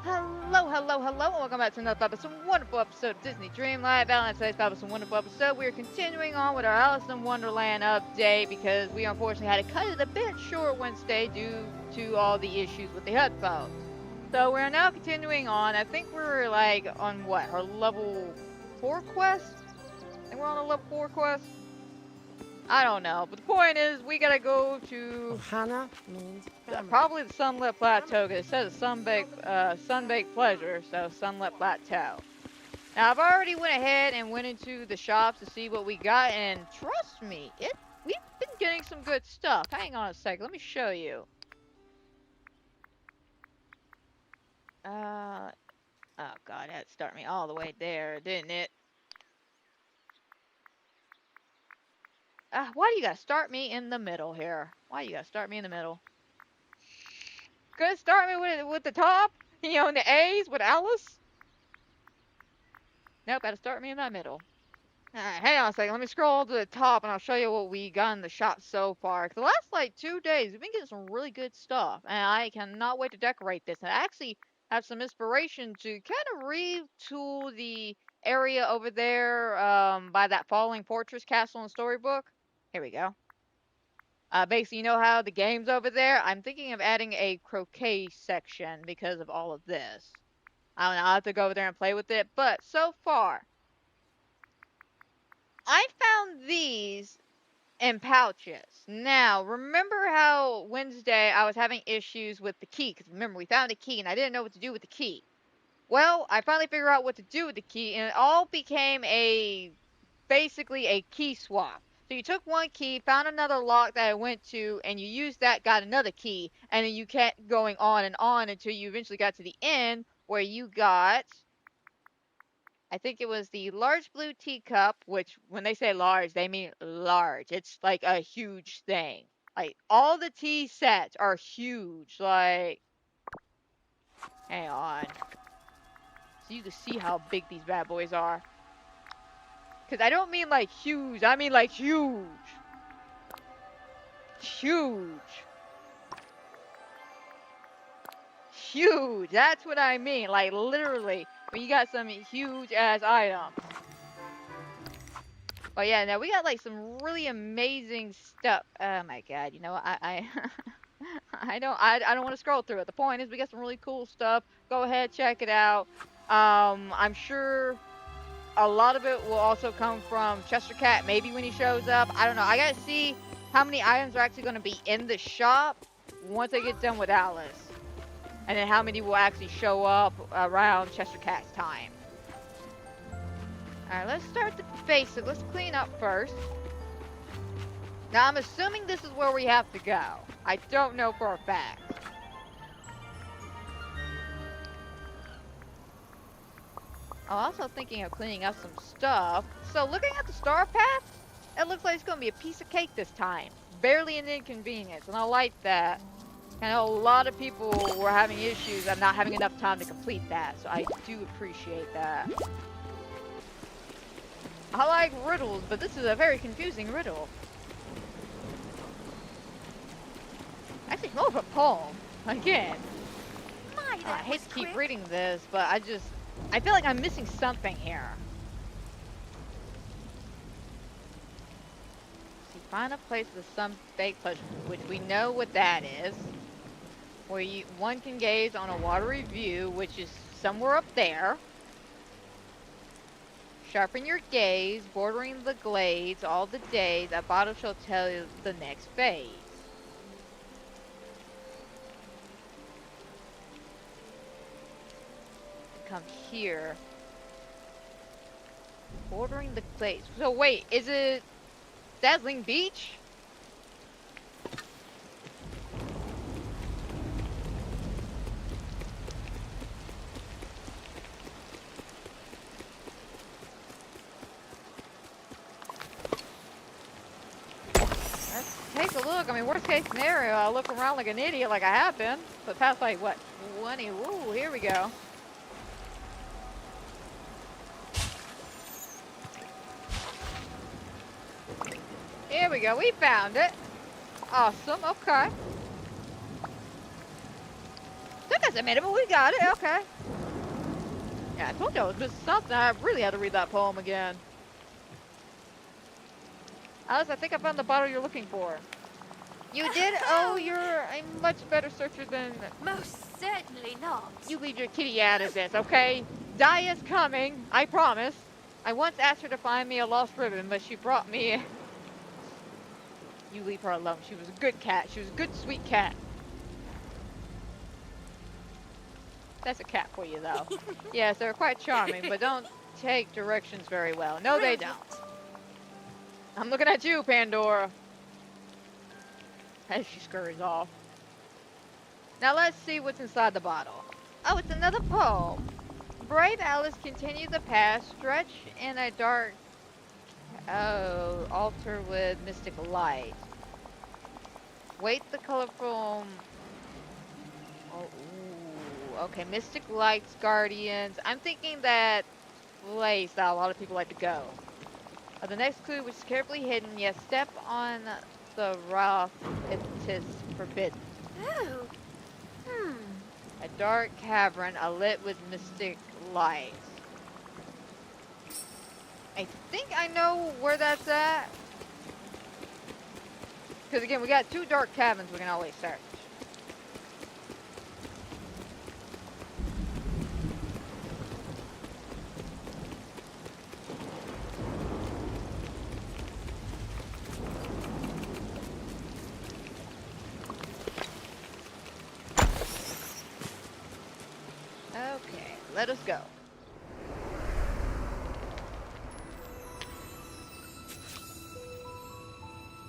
Hello, hello, hello, and welcome back to another episode, wonderful episode of Disney Dreamlight Valley. Today's episode, wonderful episode. We are continuing on with our Alice in Wonderland update because we unfortunately had to cut it a bit short Wednesday due to all the issues with the headphones. So we're now continuing on. I think we're like on what, our level 4 quest? I think we're on a level 4 quest. I don't know, but the point is we gotta go to Ohana means family. probably the Sunlit Plateau, because it says Sunbaked Pleasure, so Sunlit Plateau. Now, I've already went ahead and went into the shops to see what we got, and trust me, we've been getting some good stuff. Hang on a second, let me show you. Oh god, that started me all the way there, didn't it? Why do you gotta start me in the middle here? Why you gotta start me in the middle? Gonna start me with the top? You know, in the A's with Alice? Nope, gotta start me in that middle. Alright, hang on a second. Let me scroll to the top and I'll show you what we got in the shop so far. 'Cause the last, like, 2 days, we've been getting some really good stuff. And I cannot wait to decorate this. And I actually have some inspiration to kind of retool the area over there by that falling fortress castle in the storybook. Here we go. Basically, you know how the game's over there? I'm thinking of adding a croquet section because of all of this. I don't know, I'll have to go over there and play with it. But so far, I found these in pouches. Now, remember how Wednesday I was having issues with the key? Because remember, we found a key and I didn't know what to do with the key. Well, I finally figured out what to do with the key, and it all became basically a key swap. So you took one key, found another lock that it went to, and you used that, got another key, and then you kept going on and on until you eventually got to the end where you got, I think it was the large blue teacup, which when they say large, they mean large. It's like a huge thing. Like all the tea sets are huge. Like, hang on. So you can see how big these bad boys are. Because I don't mean like huge, I mean like huge. Huge. Huge. That's what I mean. Like literally, when you got some huge ass items. Oh yeah, now we got like some really amazing stuff. Oh my god, you know I I don't want to scroll through it. The point is we got some really cool stuff. Go ahead, check it out. I'm sure a lot of it will also come from Chester Cat, maybe when he shows up. I don't know. I gotta see how many items are actually gonna be in the shop once I get done with Alice. And then how many will actually show up around Chester Cat's time. Alright, let's start the basic. Let's clean up first. Now, I'm assuming this is where we have to go. I don't know for a fact. I'm also thinking of cleaning up some stuff. So, looking at the star path, it looks like it's going to be a piece of cake this time. Barely an inconvenience, and I like that. I know a lot of people were having issues of not having enough time to complete that, so I do appreciate that. I like riddles, but this is a very confusing riddle. Actually, more of a poem. Again. I hate to keep reading this, but I feel like I'm missing something here. So you find a place with some fake pleasure, which we know what that is. Where one can gaze on a watery view, which is somewhere up there. Sharpen your gaze, bordering the glades all the days. That bottle shall tell you the next phase. Come here. Bordering the glades. So wait, is it Dazzling Beach? Take a look. I mean, worst case scenario, I'll look around like an idiot like I have been. But past like, what, 20? Ooh, here we go. Here we go. We found it. Awesome. Okay. Took us a minute, but we got it. Okay. Yeah, I told you I was missing something. I really had to read that poem again. Alice, I think I found the bottle you're looking for. You did? Oh, you're a much better searcher than... Most certainly not. You leave your kitty out of this, okay? Dia's coming, I promise. I once asked her to find me a lost ribbon, but she brought me... You leave her alone. She was a good cat. She was a good, sweet cat. That's a cat for you, though. Yes, they're quite charming, but don't take directions very well. No, they don't. I'm looking at you, Pandora. As she scurries off. Now let's see what's inside the bottle. Oh, it's another poem. Brave Alice continued the path, stretched in a dark altar with mystic light. Wait the colorful... Oh, ooh, okay, mystic lights, guardians. I'm thinking that place that a lot of people like to go. The next clue, which is carefully hidden, yes, step on the rough, it is forbidden. Oh. A dark cavern, lit with mystic lights. I think I know where that's at. Because again, we got 2 dark caverns we can always search. Okay, let us go.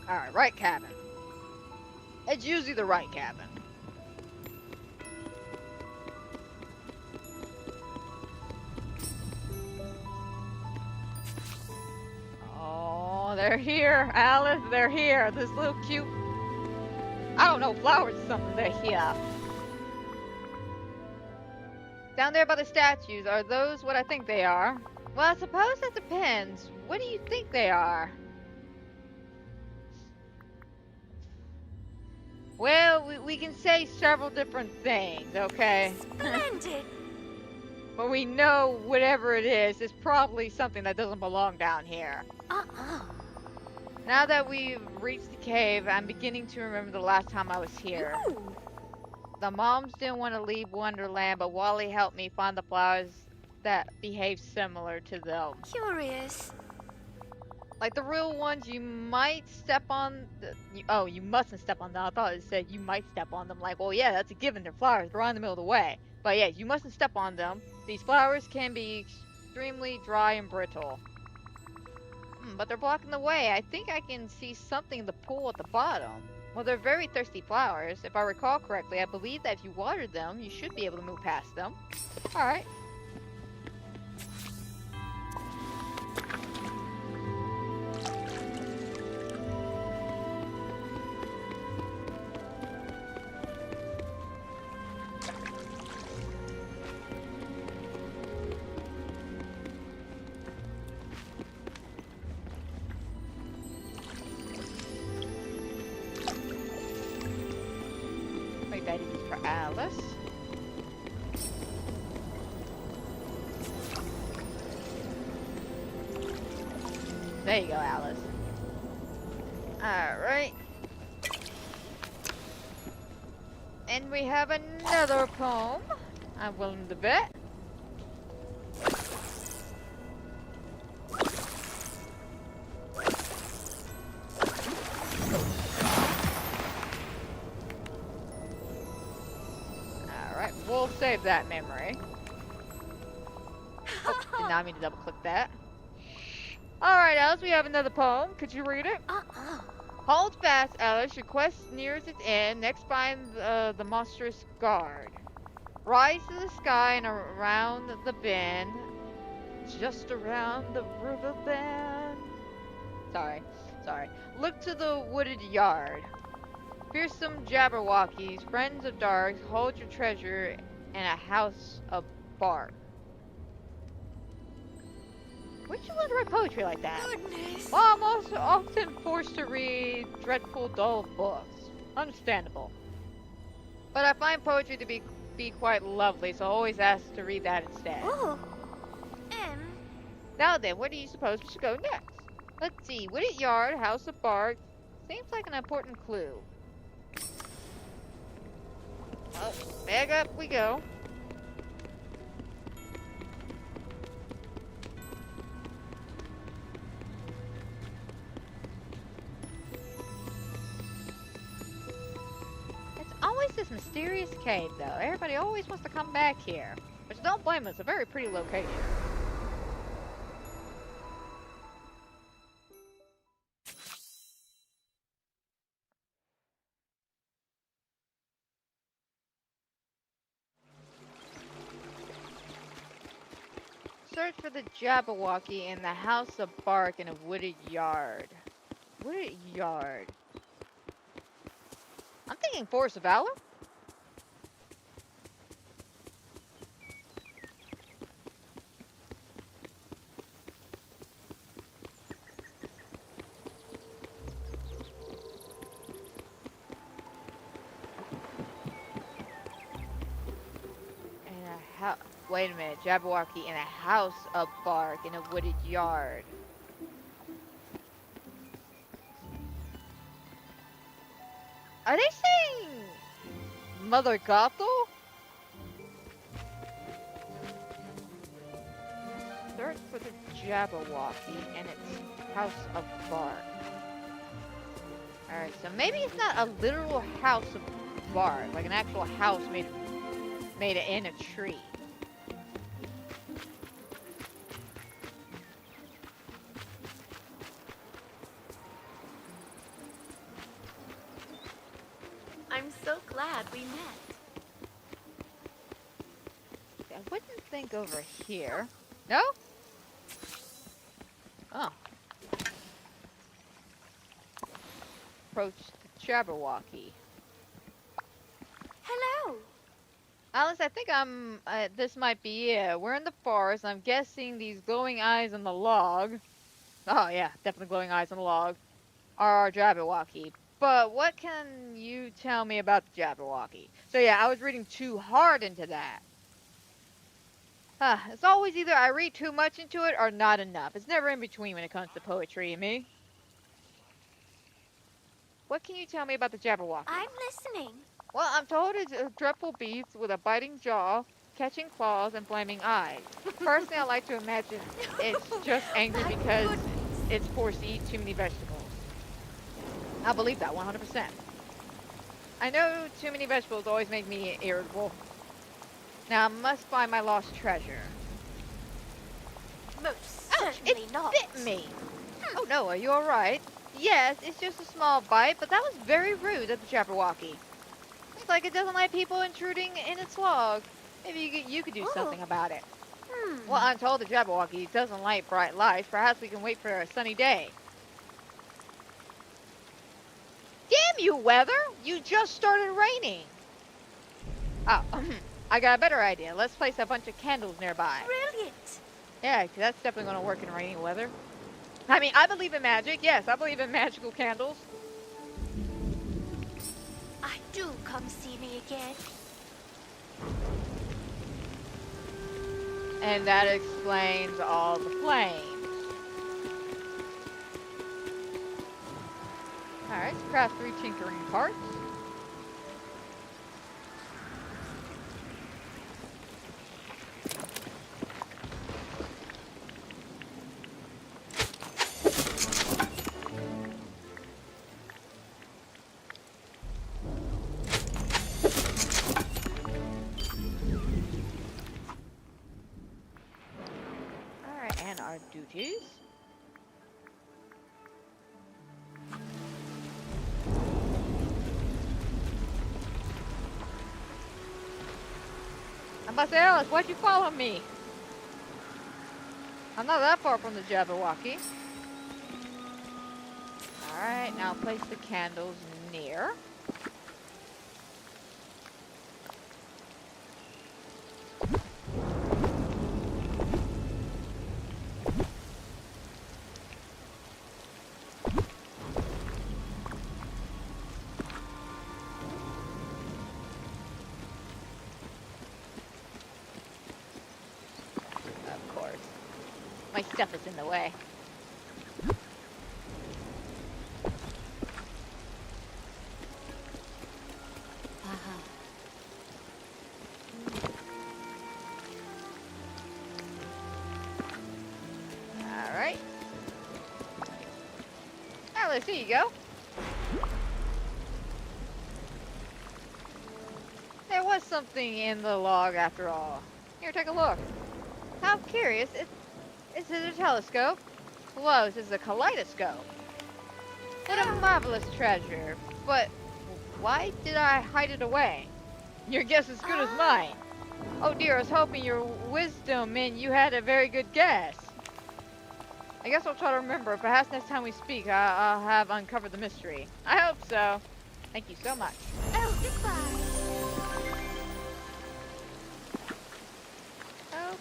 Alright, right cabin. It's usually the right cabin. Oh, they're here, Alice, they're here. This little cute, I don't know, flowers or something, they're here. Down there by the statues, are those what I think they are? Well, I suppose that depends. What do you think they are? Well, we can say several different things, okay? Splendid. But we know whatever it is probably something that doesn't belong down here. Now that we've reached the cave, I'm beginning to remember the last time I was here. Ooh. The moms didn't want to leave Wonderland, but Wally helped me find the flowers that behave similar to them. Curious. Like the real ones, you might step on... you mustn't step on them. I thought it said you might step on them. Like, well, yeah, that's a given. They're flowers. They're right in the middle of the way. But yeah, you mustn't step on them. These flowers can be extremely dry and brittle. But they're blocking the way. I think I can see something in the pool at the bottom. Well, they're very thirsty flowers. If I recall correctly, I believe that if you water them, you should be able to move past them. Alright. That is for Alice. There you go, Alice. Alright. And we have another poem. I'm willing to bet. We'll save that memory. Oh, did not mean to double click that. Alright, Alice, we have another poem. Could you read it? Hold fast, Alice. Your quest nears its end. Next, find the monstrous guard. Rise to the sky and around the bend. Just around the river bend. Sorry. Look to the wooded yard. Fearsome Jabberwockies, friends of dark, hold your treasure in a house of bark. Where'd you learn to write poetry like that? Goodness. Well, I'm also often forced to read dreadful, dull books. Understandable. But I find poetry to be be quite lovely, so always ask to read that instead. Ooh. Um. Now then, where do you suppose we should go next? Let's see. Wooded Yard, House of Bark. Seems like an important clue. Oh, back up we go. It's always this mysterious cave, though. Everybody always wants to come back here. Which don't blame us, it's a very pretty location. Search for the Jabberwocky in the House of Bark in a wooded yard. Wooded yard. I'm thinking Forest of Valor? In a house. Wait a minute. Jabberwocky in a house of bark in a wooded yard. Are they saying Mother Gothel? Search for the Jabberwocky and its house of bark. Alright, so maybe it's not a literal house of bark, like an actual house made in a tree. I'm so glad we met. I wouldn't think over here. No? Oh. Approach the Jabberwocky. Hello. Alice, I think this might be it. We're in the forest. I'm guessing these glowing eyes on the log. Oh, yeah, definitely glowing eyes on the log. Are our Jabberwocky. But what can you tell me about the Jabberwocky? So, yeah, I was reading too hard into that. It's always either I read too much into it or not enough. It's never in between when it comes to poetry and me. What can you tell me about the Jabberwocky? I'm listening. Well, I'm told it's a dreadful beast with a biting jaw, catching claws, and flaming eyes. Personally, I like to imagine it's just angry My because goodness. it's forced to eat too many vegetables. I believe that 100%. I know too many vegetables always make me irritable. Now I must find my lost treasure. Most Ouch! certainly It not. bit me! Oh no, are you alright? Yes, it's just a small bite, but that was very rude of the Jabberwocky. Looks like it doesn't like people intruding in its log. Maybe you could do Oh. something about it. Hmm. Well, I'm told the Jabberwocky doesn't like bright lights. Perhaps we can wait for a sunny day. Damn you, weather! You just started raining! Oh, I got a better idea. Let's place a bunch of candles nearby. Brilliant. Yeah, 'cause that's definitely going to work in rainy weather. I mean, I believe in magic. Yes, I believe in magical candles. I do come see me again. And that explains all the flames. Alright, let's craft 3 tinkering parts. Alright, and our duties. I must say, Alice, why'd you follow me? I'm not that far from the Jabberwocky. Alright, now place the candles near. Stuff is in the way. Alright. Alice, here you go. There was something in the log after all. Here, take a look. How curious. Is it a telescope? Close is a kaleidoscope. What a marvelous treasure. But why did I hide it away? Your guess is as good as mine. Oh dear, I was hoping your wisdom meant you had a very good guess. I guess I'll try to remember. Perhaps next time we speak, I'll have uncovered the mystery. I hope so. Thank you so much. Oh, goodbye.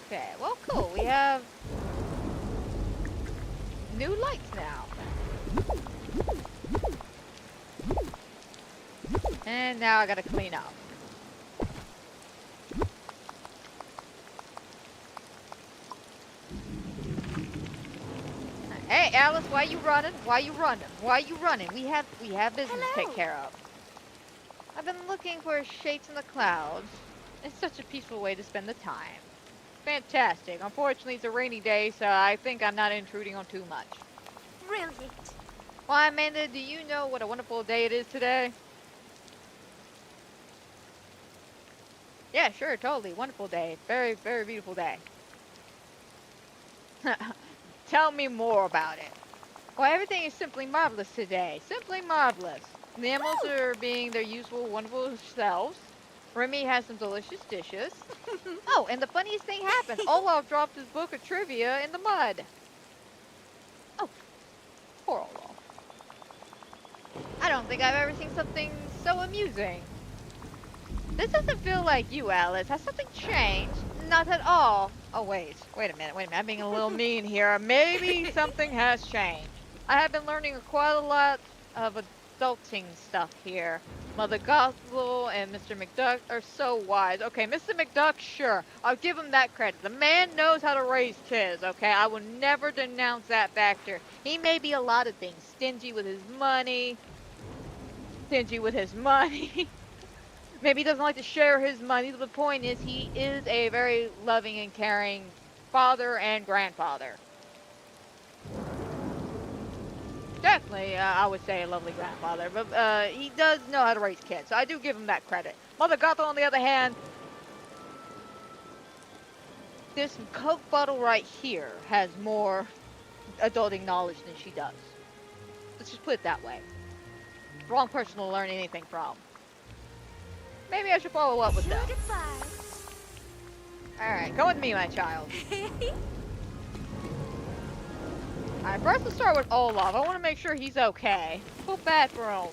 Okay, well, cool. We have new lights now. And now I gotta clean up. Hey, Alice, why you running? Why you running? Why you running? We have business to take care of. I've been looking for shapes in the clouds. It's such a peaceful way to spend the time. Fantastic. Unfortunately, it's a rainy day, so I think I'm not intruding on too much. Brilliant. Why, Amanda, do you know what a wonderful day it is today? Yeah, sure, totally. Wonderful day. Very, very beautiful day. Tell me more about it. Well, everything is simply marvelous today. Simply marvelous. The animals are being their usual wonderful selves. Remy has some delicious dishes. Oh, and the funniest thing happened. Olaf dropped his book of trivia in the mud. Oh, poor Olaf. I don't think I've ever seen something so amusing. This doesn't feel like you, Alice. Has something changed? Not at all. Oh, wait a minute. I'm being a little mean here. Maybe something has changed. I have been learning quite a lot of adulting stuff here. Mother Gothel and Mr. McDuck are so wise. Okay, Mr. McDuck, sure. I'll give him that credit. The man knows how to raise kids, okay? I will never denounce that factor. He may be a lot of things. Stingy with his money. Maybe he doesn't like to share his money. The point is, he is a very loving and caring father and grandfather. Definitely, I would say a lovely grandfather, but he does know how to raise kids, so I do give him that credit. Mother Gothel, on the other hand, this Coke bottle right here has more adulting knowledge than she does. Let's just put it that way. Wrong person to learn anything from. Maybe I should follow up with them. Alright, come with me, my child. Alright, first let's start with Olaf. I want to make sure he's okay. Feel bad for him.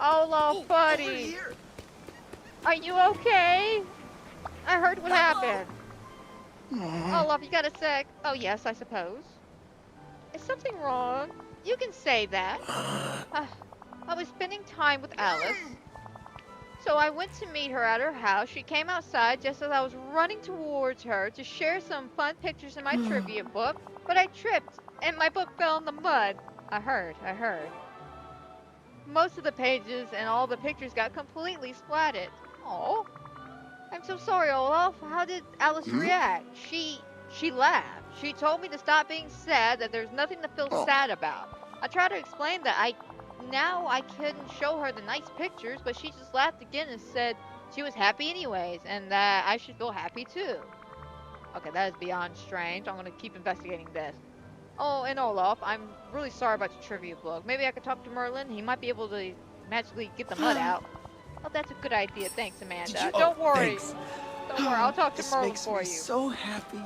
Olaf, buddy. Are you okay? I heard what happened. Olaf, you got a sec? Oh, yes, I suppose. Is something wrong? You can say that. I was spending time with Alice. So I went to meet her at her house. She came outside just as I was running towards her to share some fun pictures in my trivia book. But I tripped and my book fell in the mud. I heard. Most of the pages and all the pictures got completely splattered. Oh, I'm so sorry, Olaf. How did Alice react? She laughed. She told me to stop being sad, that there's nothing to feel sad about. I tried to explain that I couldn't show her the nice pictures, but she just laughed again and said she was happy anyways, and that I should feel happy too. Okay, that is beyond strange. I'm gonna keep investigating this. Oh, and Olaf, I'm really sorry about your trivia book. Maybe I could talk to Merlin. He might be able to magically get the mud out. Oh, that's a good idea. Thanks, Amanda. Don't worry. Thanks. Don't worry. I'll talk to Merlin for you. This makes me so happy.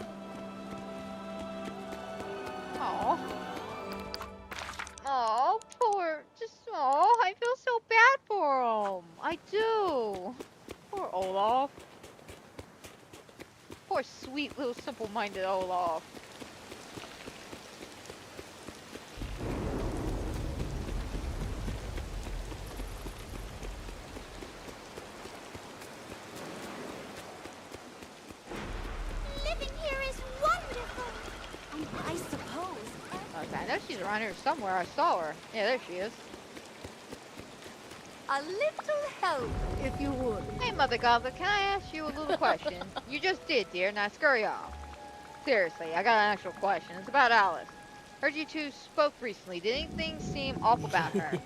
Oh. Oh, I feel so bad for him. I do. Poor Olaf. Poor sweet little simple-minded Olaf. I know she's around here somewhere. I saw her. Yeah, there she is. A little help, if you would. Hey, Mother Goblin, can I ask you a little question? You just did, dear. Now scurry off. Seriously, I got an actual question. It's about Alice. Heard you two spoke recently. Did anything seem off about her?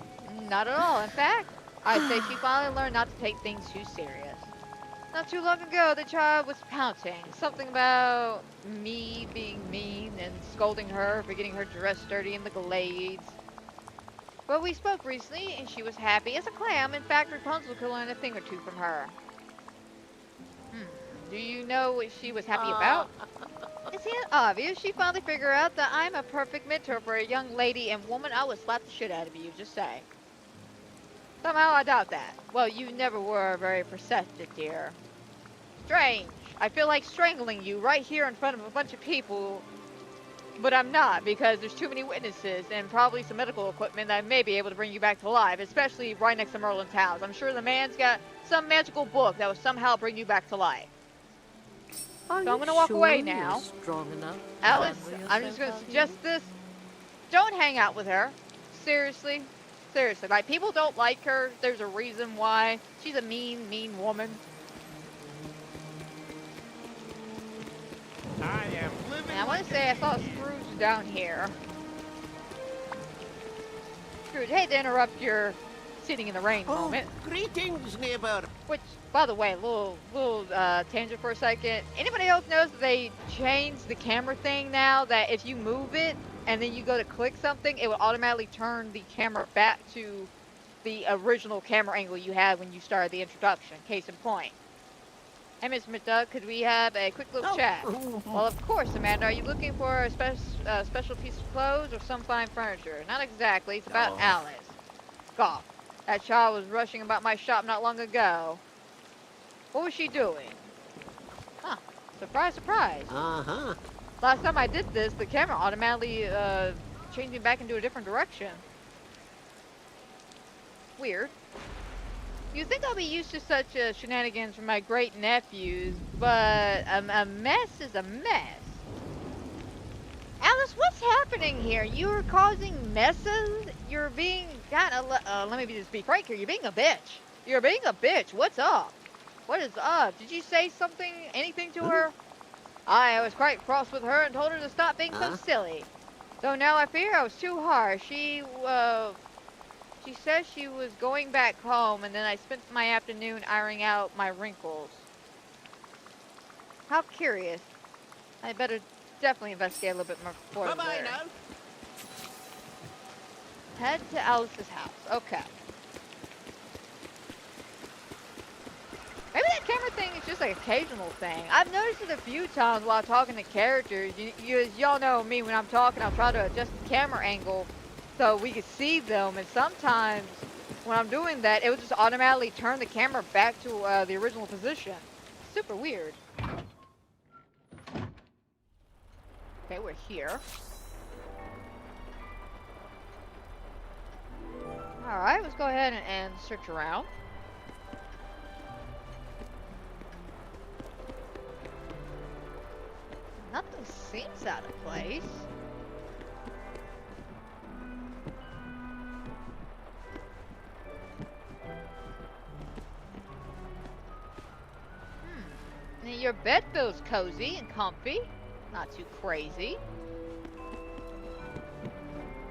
Not at all. In fact, I'd say she finally learned not to take things too serious. Not too long ago, the child was pouting. Something about me being mean and scolding her for getting her dress dirty in the glades. But we spoke recently, and she was happy as a clam. In fact, Rapunzel could learn a thing or two from her. Hmm. Do you know what she was happy about? It's obvious. She finally figured out that I'm a perfect mentor for a young lady, and woman, I would slap the shit out of you, just say. Somehow I doubt that. Well, you never were very perceptive, dear. Strange. I feel like strangling you right here in front of a bunch of people, but I'm not because there's too many witnesses and probably some medical equipment that may be able to bring you back to life, especially right next to Merlin's house. I'm sure the man's got some magical book that will somehow bring you back to life. So I'm going to walk away now. Strong enough. Alice, I'm just going to suggest this. Don't hang out with her. Seriously. Seriously. Like, people don't like her. There's a reason why. She's a mean, mean woman. I am living. And I want to say I saw Scrooge down here. Scrooge, hate to interrupt your sitting in the rain moment. Greetings, neighbor. Which, by the way, little tangent for a second. Anybody else knows that they changed the camera thing now? That if you move it and then you go to click something, it will automatically turn the camera back to the original camera angle you had when you started the introduction. Case in point. Hey, Miss McDuck, could we have a quick little chat? Well, of course, Amanda. Are you looking for a special piece of clothes or some fine furniture? Not exactly. It's about Alice. Golf. That child was rushing about my shop not long ago. What was she doing? Huh. Surprise, surprise. Uh-huh. Last time I did this, the camera automatically changed me back into a different direction. Weird. You'd think I'll be used to such shenanigans from my great nephews, but a mess is a mess. Alice, what's happening here? You're causing messes? You're being kind of, let me just be frank here. You're being a bitch. You're being a bitch. What's up? What is up? Did you say something, anything to her? I was quite cross with her and told her to stop being so silly. Though now I fear I was too harsh. She said she was going back home, and then I spent my afternoon ironing out my wrinkles. How curious. I better definitely investigate a little bit more further. Bye-bye now. Head to Alice's house. Okay. Maybe that camera thing is just an occasional thing. I've noticed it a few times while talking to characters. Y'all know me, when I'm talking, I'll try to adjust the camera angle so we can see them, and sometimes when I'm doing that, it will just automatically turn the camera back to the original position. Super weird. Okay, we're here. Alright, let's go ahead and search around. Nothing seems out of place. Your bed feels cozy and comfy. Not too crazy.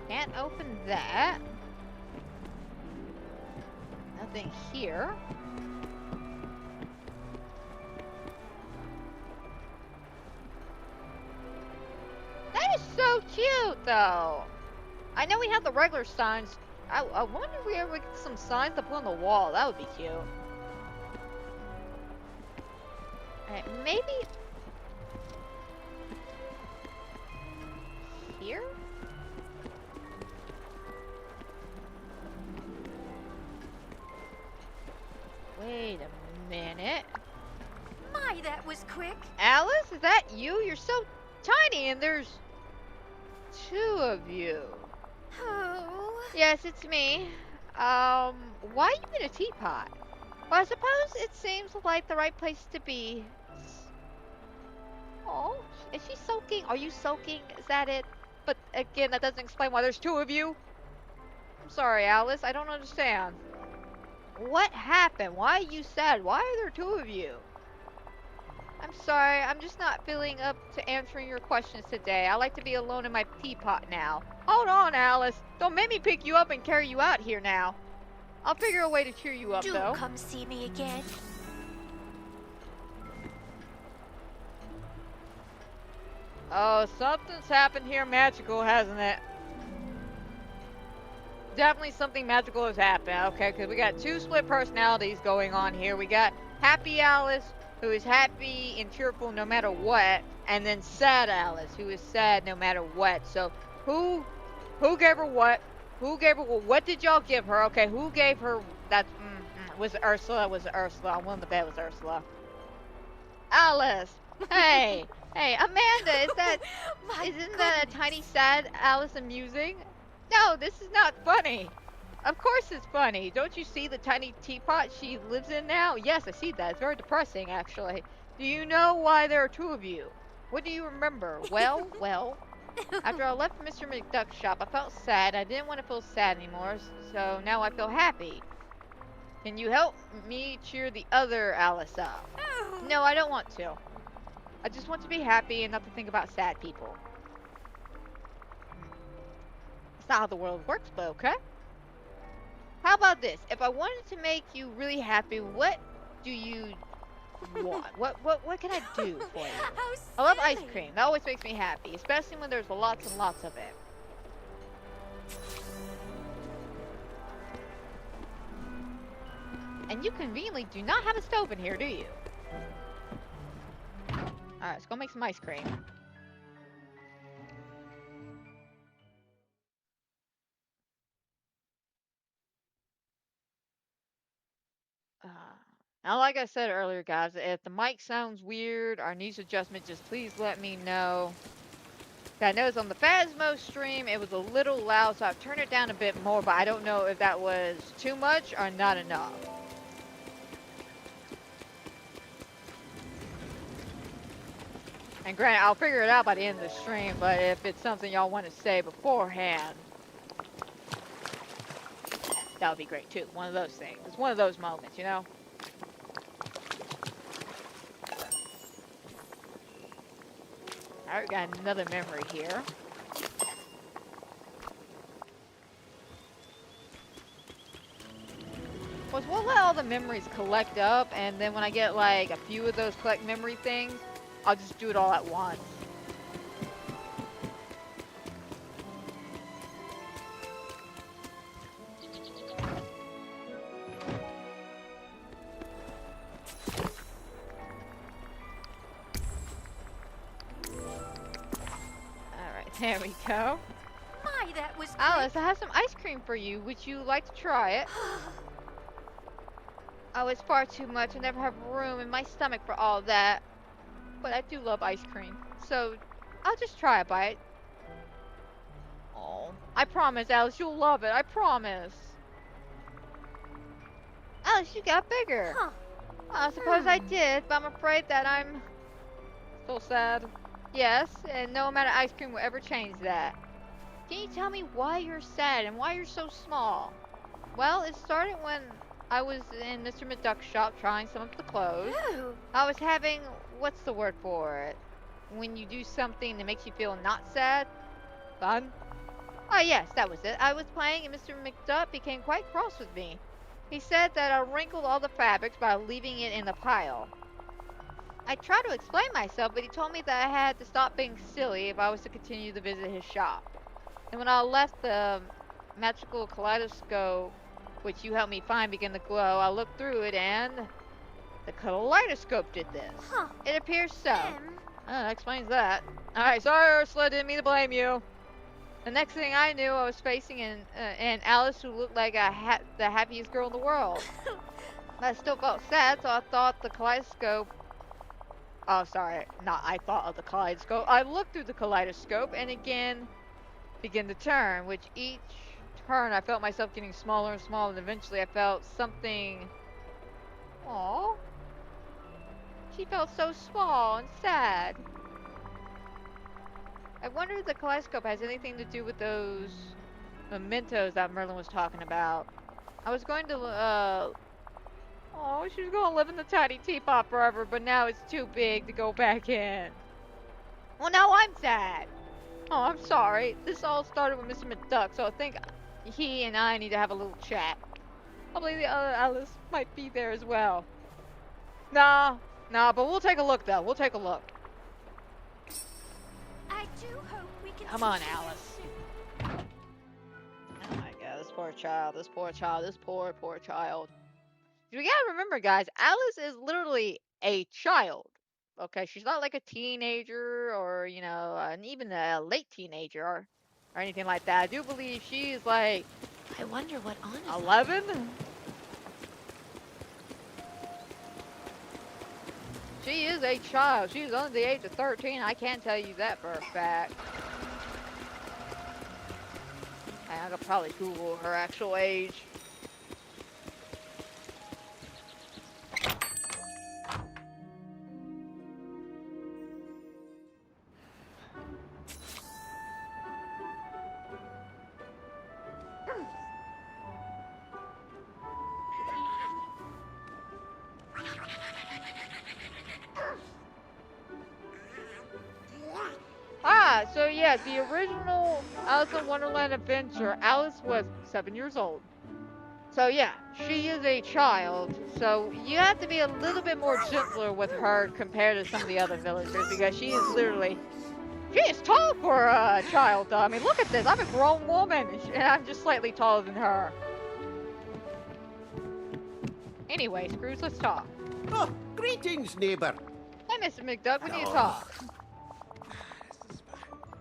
Can't open that. Nothing here. That is so cute, though. I know we have the regular signs. I wonder if we ever get some signs to put on the wall. That would be cute. Alright, maybe here? Wait a minute. My, that was quick. Alice, is that you? You're so tiny and there's two of you. Oh. Yes, it's me. Why are you in a teapot? Well, I suppose it seems like the right place to be. Oh, is she soaking? Are you soaking? Is that it? But again, that doesn't explain why there's two of you. I'm sorry, Alice. I don't understand. What happened? Why are you sad? Why are there two of you? I'm sorry, I'm just not feeling up to answering your questions today. I like to be alone in my teapot now. Hold on, Alice. Don't make me pick you up and carry you out here now. I'll figure a way to cheer you up, Do though. come see me again. Oh, something's happened here magical, hasn't it? Definitely something magical has happened, okay? Because we got two split personalities going on here. We got Happy Alice, who is happy and cheerful no matter what, and then Sad Alice, who is sad no matter what. So, who gave her what? Who gave her what? What did y'all give her? Okay, who gave her that? Was it Ursula? Was it Ursula? I'm willing to bet it was Ursula. Alice! Hey! Hey, Amanda, isn't that a tiny sad Alice amusing? No, this is not funny. Of course it's funny. Don't you see the tiny teapot she lives in now? Yes, I see that. It's very depressing, actually. Do you know why there are two of you? What do you remember? Well, after I left Mr. McDuck's shop, I felt sad. I didn't want to feel sad anymore, so now I feel happy. Can you help me cheer the other Alice up? No, I don't want to. I just want to be happy and not to think about sad people. That's not how the world works, but okay. How about this? If I wanted to make you really happy, what do you want? What can I do for you? How I love ice silly. cream. That always makes me happy, especially when there's lots and lots of it. And you conveniently do not have a stove in here, do you? Alright, let's go make some ice cream. Uh, Now, like I said earlier, guys, if the mic sounds weird or needs adjustment, just please let me know. I noticed on the Phasmo stream, it was a little loud, so I've turned it down a bit more, but I don't know if that was too much or not enough. And granted, I'll figure it out by the end of the stream, but if it's something y'all want to say beforehand, that would be great too. One of those things. It's one of those moments, you know? Alright, we got another memory here. We'll let all the memories collect up, and then when I get like a few of those collect memory things, I'll just do it all at once. Alright, there we go. My, that was quick. Alice, I have some ice cream for you. Would you like to try it? Oh, it's far too much. I never have room in my stomach for all that. But I do love ice cream. So, I'll just try a bite. Oh, I promise, Alice, you'll love it. I promise. Alice, you got bigger. Huh. Well, I suppose I did, but I'm afraid that I'm still sad. Yes, and no amount of ice cream will ever change that. Can you tell me why you're sad and why you're so small? Well, it started when I was in Mr. McDuck's shop trying some of the clothes. Ooh. I was having, what's the word for it? When you do something that makes you feel not sad? Fun? Oh yes, that was it. I was playing and Mr. McDuck became quite cross with me. He said that I wrinkled all the fabrics by leaving it in the pile. I tried to explain myself, but he told me that I had to stop being silly if I was to continue to visit his shop. And when I left, the magical kaleidoscope, which you helped me find, began to glow. I looked through it and the kaleidoscope did this. Huh. It appears so. Oh, that explains that. Alright, sorry Ursula, didn't mean to blame you. The next thing I knew, I was facing an Alice who looked like the happiest girl in the world. I still felt sad, so I thought the kaleidoscope... Oh, sorry. Not I thought of the kaleidoscope. I looked through the kaleidoscope and again began to turn, which each turn I felt myself getting smaller and smaller, and eventually I felt something... Aww. She felt so small and sad. I wonder if the kaleidoscope has anything to do with those mementos that Merlin was talking about. I was going to, oh, she's gonna live in the tiny teapot forever, but now it's too big to go back in. Well, now I'm sad. Oh, I'm sorry. This all started with Mr. McDuck, so I think he and I need to have a little chat. Probably the other Alice might be there as well. Nah, nah, but we'll take a look though. We'll take a look. I do hope we can. Come on, Alice. Oh my god, this poor child, this poor child, this poor child. We gotta remember, guys, Alice is literally a child. Okay, she's not like a teenager or, even a late teenager or anything like that. I do believe she's like I wonder what Anna's 11? She is a child. She's under the age of 13. I can tell you that for a fact. I could probably Google her actual age. So yeah, the original Alice in Wonderland adventure, Alice was 7 years old. So yeah, she is a child, so you have to be a little bit more gentler with her compared to some of the other villagers, because she is tall for a child though. I mean, look at this, I'm a grown woman, and I'm just slightly taller than her. Anyway, Scrooge, let's talk. Oh, greetings, neighbor. Hey, Mr. McDuck, we need to talk.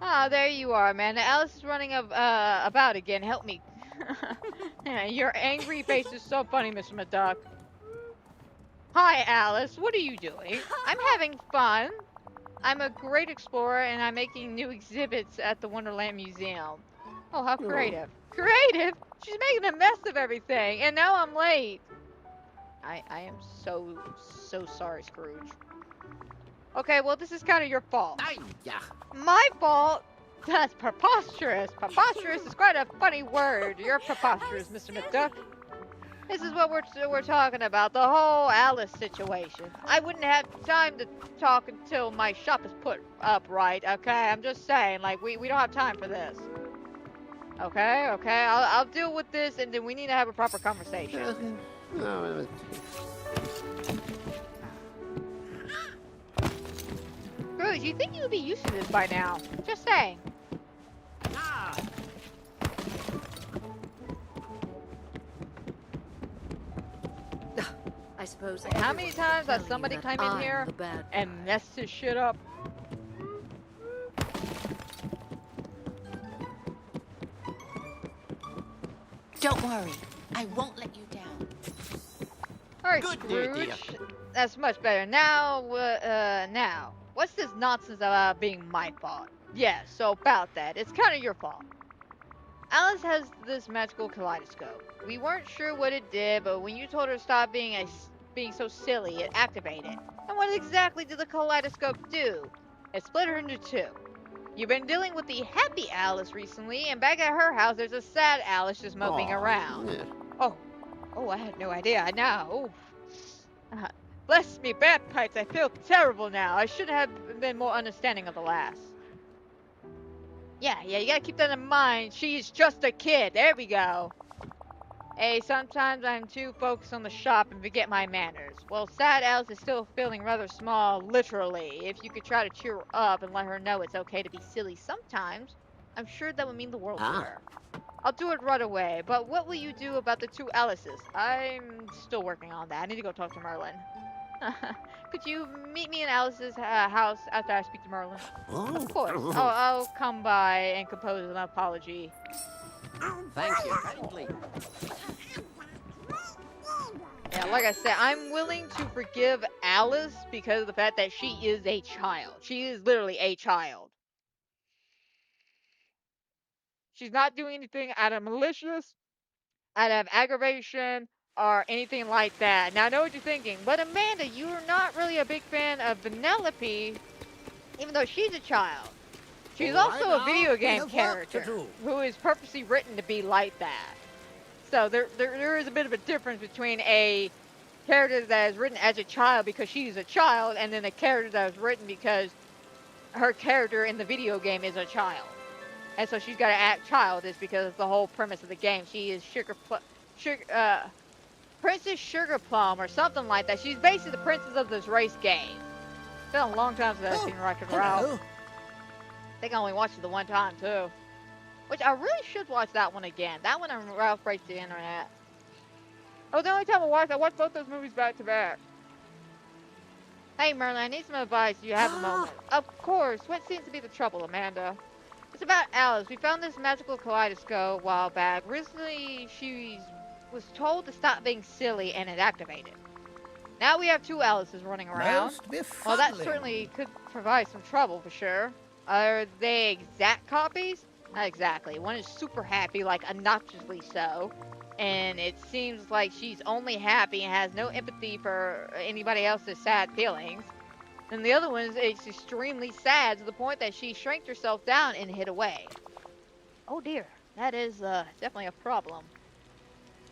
Ah, there you are, man. Alice is running about again. Help me. Yeah, your angry face is so funny, Mr. McDuck. Hi, Alice. What are you doing? I'm having fun. I'm a great explorer, and I'm making new exhibits at the Wonderland Museum. Oh, how creative. Creative? She's making a mess of everything, and now I'm late. I am so sorry, Scrooge. Okay, well, this is kind of your fault. My fault? That's preposterous. Preposterous is quite a funny word. You're preposterous, Mr. McDuck. This is what we're talking about, the whole Alice situation. I wouldn't have time to talk until my shop is put up right, okay? I'm just saying, like, we don't have time for this. Okay, I'll deal with this, and then we need to have a proper conversation. Scrooge, you think you would be used to this by now. Just saying. I suppose. How many times has somebody come in here and messed his shit up? Don't worry, I won't let you down. Alright, Scrooge. That's much better. Now, what's this nonsense about being my fault? Yeah, so about that, it's kind of your fault. Alice has this magical kaleidoscope. We weren't sure what it did, but when you told her to stop being so silly, it activated. And what exactly did the kaleidoscope do? It split her into two. You've been dealing with the happy Alice recently, and back at her house, there's a sad Alice just moping around. Yeah. Oh, I had no idea. Now, bless me, bagpipes, I feel terrible now. I should have been more understanding of the lass. Yeah, you gotta keep that in mind. She's just a kid. There we go. Hey, sometimes I'm too focused on the shop and forget my manners. Well, sad Alice is still feeling rather small, literally. If you could try to cheer her up and let her know it's okay to be silly sometimes, I'm sure that would mean the world to her. I'll do it right away, but what will you do about the two Alices? I'm still working on that. I need to go talk to Merlin. Could you meet me in Alice's house after I speak to Merlin? Of course. I'll come by and compose an apology. Thank you kindly. Yeah, like I said, I'm willing to forgive Alice because of the fact that she is a child. She is literally a child. She's not doing anything out of malicious, out of aggravation, or anything like that. Now, I know what you're thinking, but Amanda, you're not really a big fan of Vanellope, even though she's a child. She's All right also a now, video we game have work to character do. who is purposely written to be like that. So there is a bit of a difference between a character that is written as a child because she's a child, and then a character that was written because her character in the video game is a child. And so she's got to act childish because it's the whole premise of the game. She is Princess Sugar Plum or something like that. She's basically the princess of this race game. It's been a long time since I've Oh, seen Wreck-It Ralph. hello. I think I only watched it the one time too. Which I really should watch that one again. That one and Ralph Breaks the Internet. Oh, the only time I watched both those movies back to back. Hey Merlin, I need some advice. Do you have a Ah, moment? Of course. What seems to be the trouble, Amanda? It's about Alice. We found this magical kaleidoscope a while back. Recently, she was told to stop being silly and it activated. Now we have two Alices running around. most Well, that befuddling. certainly could provide some trouble for sure. Are they exact copies? Not exactly. One is super happy, like obnoxiously so. And it seems like she's only happy and has no empathy for anybody else's sad feelings. And the other one is extremely sad to the point that she shrinked herself down and hid away. Oh dear, that is definitely a problem.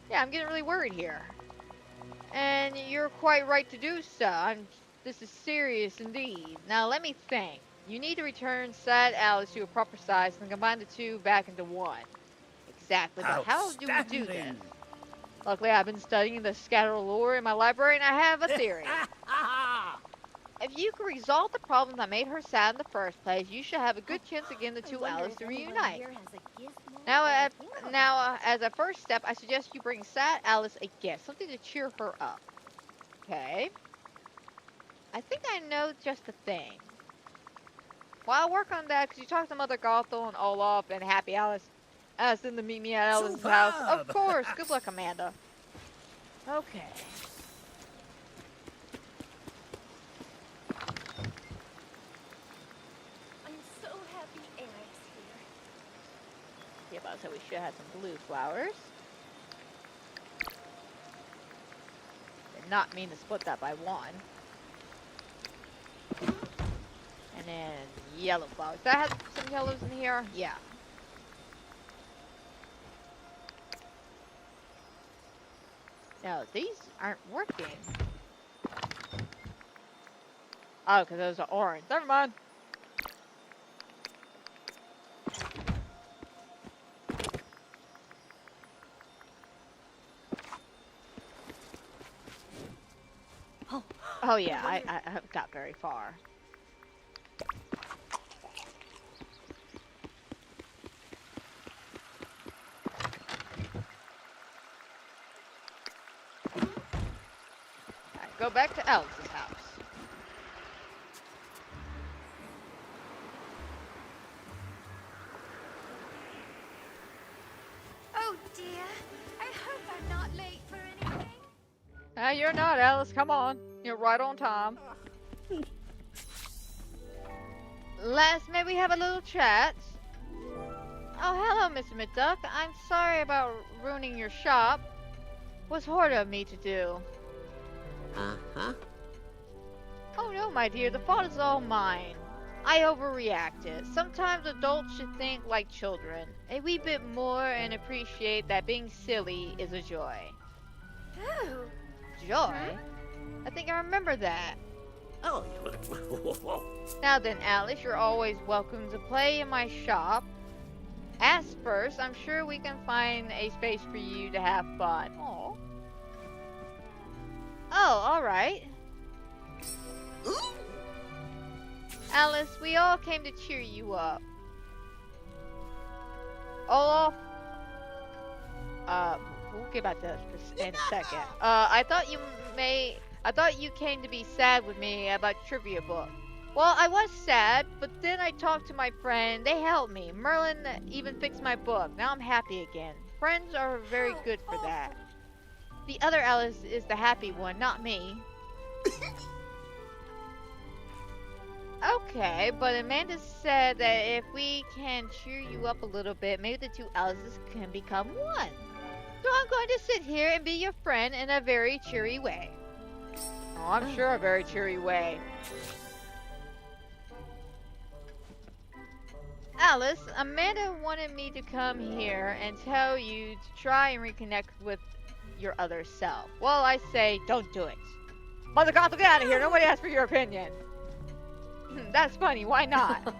Yeah, I'm getting really worried here. And you're quite right to do so. This is serious indeed. Now let me think. You need to return sad Alice to a proper size and combine the two back into one. Exactly, but how do we do this? Outstanding. Luckily, I've been studying the scatter lore in my library and I have a theory. If you can resolve the problem that made her sad in the first place, you should have a good chance to get the two Alice to reunite. Now, as a first step, I suggest you bring sad Alice a gift, something to cheer her up. Okay. I think I know just the thing. Well, I'll work on that because you talked to Mother Gothel and Olaf and Happy Alice. Ask them to meet me at Alice's house. Of Superb. course. Good luck, Amanda. Okay. I'm so happy Eric's here. Yeah, about so we should have some blue flowers. Did not mean to split that by one. And then yellow flowers. Did I have some yellows in here? Yeah. No, these aren't working. Oh, because those are orange. Never mind. Oh yeah, I haven't got very far. Alright, go back to Alice's house. Oh dear. I hope I'm not late for anything. You're not, Alice. Come on. You're right on time. Les, may we have a little chat? Oh, hello, Mr. McDuck. I'm sorry about ruining your shop. Was horrid of me to do. Uh-huh. Oh no, my dear, the fault is all mine. I overreacted. Sometimes adults should think like children, a wee bit more, and appreciate that being silly is a joy. Oh. Joy? I think I remember that. Oh, Now then, Alice, you're always welcome to play in my shop. Ask first, I'm sure we can find a space for you to have fun. Aw. Oh, alright. Alice, we all came to cheer you up. Olaf? We'll get back to that in a second. I thought you came to be sad with me about trivia book. Well, I was sad, but then I talked to my friend. They helped me. Merlin even fixed my book. Now I'm happy again. Friends are very good for that. The other Alice is the happy one, not me. Okay, but Amanda said that if we can cheer you up a little bit, maybe the two Alices can become one. So I'm going to sit here and be your friend in a very cheery way. Oh, I'm sure a very cheery way. Alice, Amanda wanted me to come here and tell you to try and reconnect with your other self. Well, I say, don't do it. Mother Gothel, get out of here. Nobody asked for your opinion. That's funny. Why not?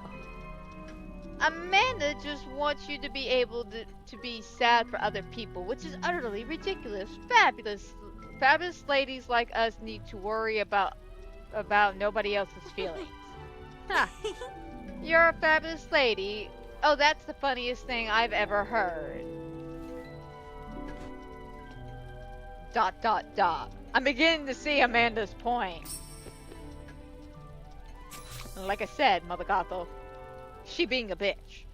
Amanda just wants you to be able to be sad for other people, which is utterly ridiculous. Fabulous ladies like us need to worry about nobody else's feelings. Huh. You're a fabulous lady. Oh, that's the funniest thing I've ever heard. ... I'm beginning to see Amanda's point. Like I said, Mother Gothel, she being a bitch.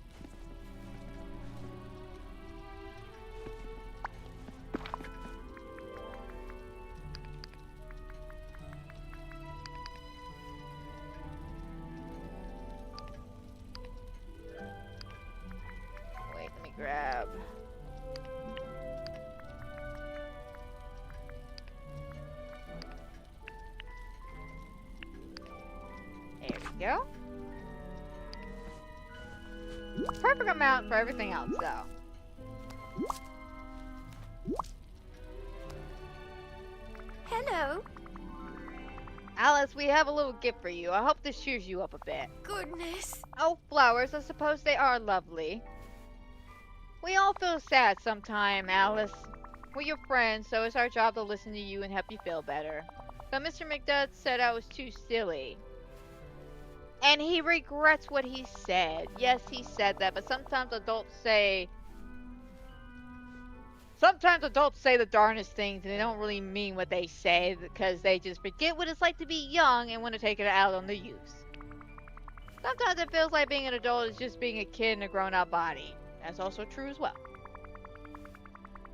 Wait, let me grab. There we go. Perfect amount for everything else, though. Hello. Alice, we have a little gift for you. I hope this cheers you up a bit. Goodness. Oh, flowers, I suppose they are lovely. We all feel sad sometime, Alice. We're your friends, so it's our job to listen to you and help you feel better. But Mr. McDudd said I was too silly. And he regrets what he said. Yes, he said that, but sometimes adults say the darndest things and they don't really mean what they say because they just forget what it's like to be young and want to take it out on the youth. Sometimes it feels like being an adult is just being a kid in a grown-up body. That's also true as well.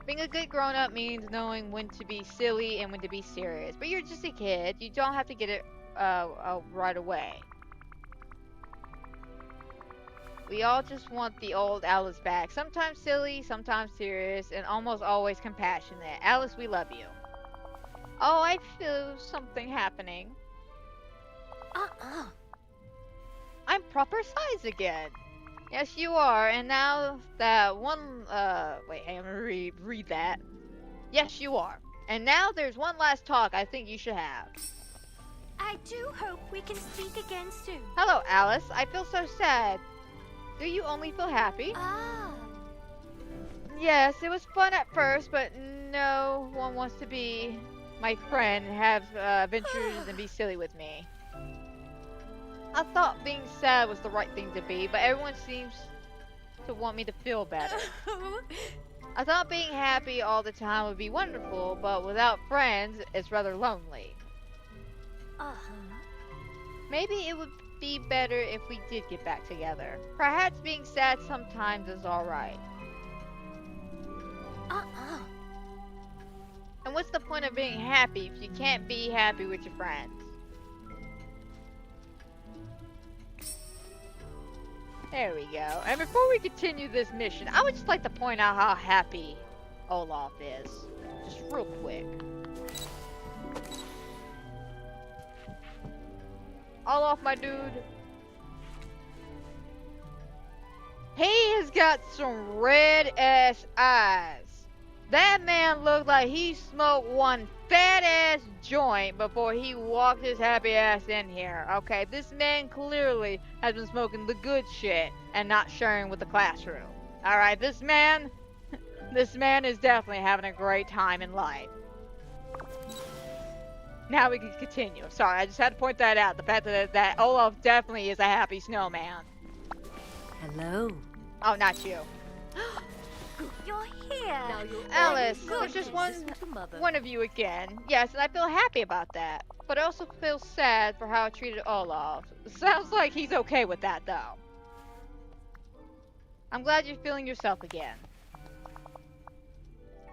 Being a good grown-up means knowing when to be silly and when to be serious. But you're just a kid. You don't have to get it right away. We all just want the old Alice back. Sometimes silly, sometimes serious, and almost always compassionate. Alice, we love you. Oh, I feel something happening. I'm proper size again. Yes, you are. And now that one, wait, hang on, read that. Yes, you are. And now there's one last talk I think you should have. I do hope we can speak again soon. Hello, Alice. I feel so sad. Do you only feel happy? Ah. Yes, it was fun at first, but no one wants to be my friend and have adventures and be silly with me. I thought being sad was the right thing to be, but everyone seems to want me to feel better. I thought being happy all the time would be wonderful, but without friends, it's rather lonely. Maybe it would be better if we did get back together. Perhaps being sad sometimes is alright. And what's the point of being happy if you can't be happy with your friends? There we go. And before we continue this mission, I would just like to point out how happy Olaf is. Just real quick. Olaf, my dude. He has got some red ass eyes. That man looked like he smoked one fat ass joint before he walked his happy ass in here. Okay, this man clearly has been smoking the good shit and not sharing with the classroom. Alright, this man is definitely having a great time in life. Now we can continue. Sorry, I just had to point that out. The fact that Olaf definitely is a happy snowman. Hello. Oh, not you. You're here. Now you're Alice, Oh, there's just goodness. one of you again. Yes, and I feel happy about that. But I also feel sad for how I treated Olaf. Sounds like he's okay with that, though. I'm glad you're feeling yourself again.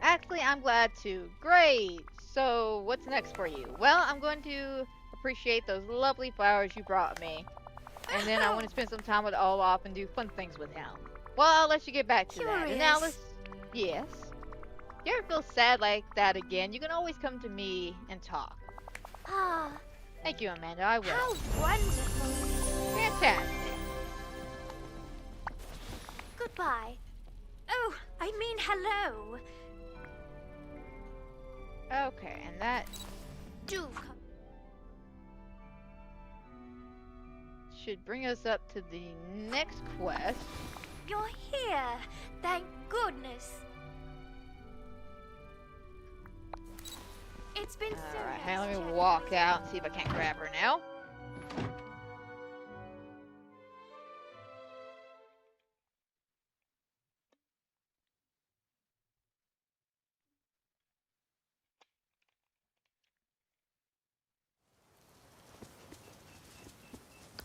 Actually, I'm glad too. Great! So, what's next for you? Well, I'm going to appreciate those lovely flowers you brought me. And then I want to spend some time with Olaf and do fun things with him. Well, I'll let you get back to that. And now let's... Yes? If you ever feel sad like that again, you can always come to me and talk. Ah, Thank you, Amanda. I will. how wonderful. Fantastic. Goodbye. Oh, I mean hello. Okay, and that Do come. should bring us up to the next quest. You're here. Thank goodness. It's been so Alright, nice hang on, let me chatting walk with you. out and see if I can't grab her now.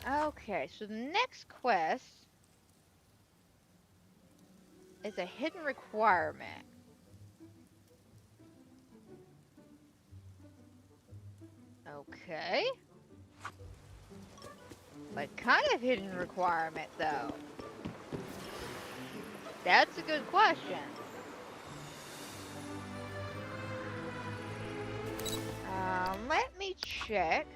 Okay, so the next quest is a hidden requirement. Okay. What kind of hidden requirement, though? That's a good question. Let me check.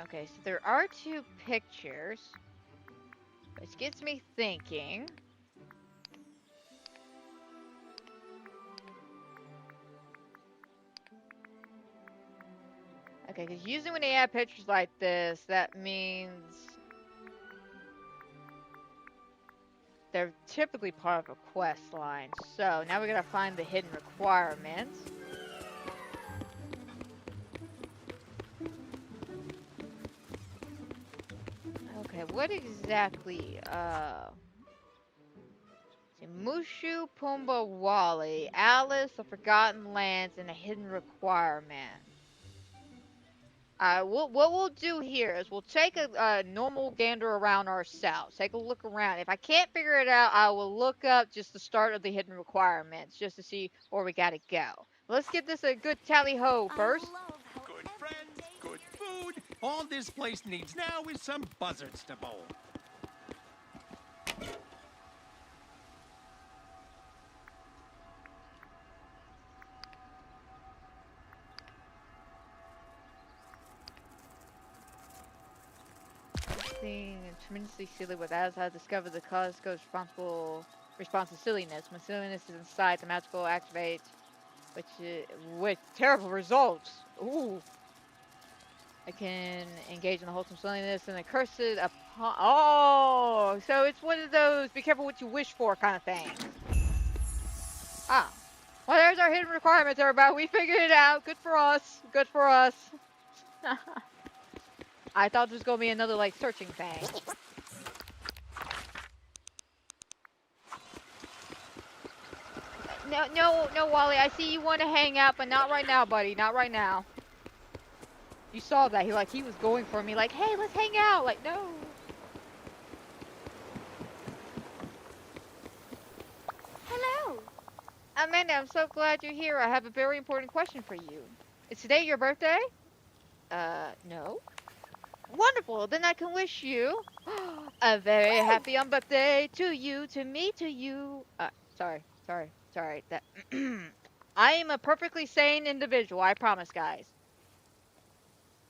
Okay, so there are two pictures, which gets me thinking. Okay, because usually when they add pictures like this, that means they're typically part of a quest line. So now we gotta find the hidden requirements. Okay, what exactly, Mushu, Pumbaa, Wally, Alice, the Forgotten Lands, and a hidden requirement. What we'll do here is we'll take a normal gander around ourselves. Take a look around. If I can't figure it out, I will look up just the start of the hidden requirements just to see where we gotta go. Let's get this a good tally-ho first. Good friends, good food. All this place needs now is some buzzards to bowl. Being tremendously silly with as I discovered the cause goes response to silliness. When silliness is inside, the magical activates, with terrible results. Ooh. I can engage in the wholesome silliness and the cursed upon. Oh, so it's one of those be careful what you wish for kind of thing. Ah. Well, there's our hidden requirements, everybody. We figured it out. Good for us. Good for us. I thought there was going to be another, like, searching thing. No, Wally. I see you want to hang out, but not right now, buddy. Not right now. You saw that. He was going for me, like, hey, let's hang out. Like, no. Hello. Amanda, I'm so glad you're here. I have a very important question for you. Is today your birthday? No. Wonderful. Then I can wish you a very happy on birthday to you, to me, to you. Sorry. That I am a perfectly sane individual. I promise, guys.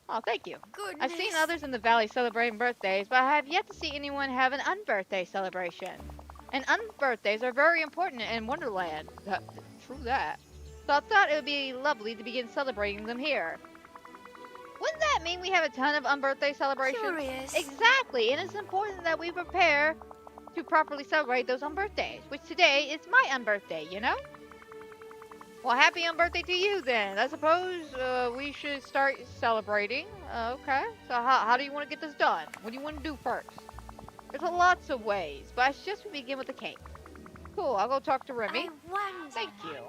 Oh, thank you. I've seen Goodness. others in the valley celebrating birthdays, but I have yet to see anyone have an unbirthday celebration. And unbirthdays are very important in Wonderland. True that. So I thought it would be lovely to begin celebrating them here. Wouldn't that mean we have a ton of unbirthday celebrations? Curious. Exactly, and it's important that we prepare to properly celebrate those unbirthdays, which today is my unbirthday, you know? Well, happy unbirthday to you then. I suppose we should start celebrating. Okay, so how do you want to get this done? What do you want to do first? There's lots of ways, but I suggest we begin with the cake. Cool, I'll go talk to Remy. I wonder. Thank you.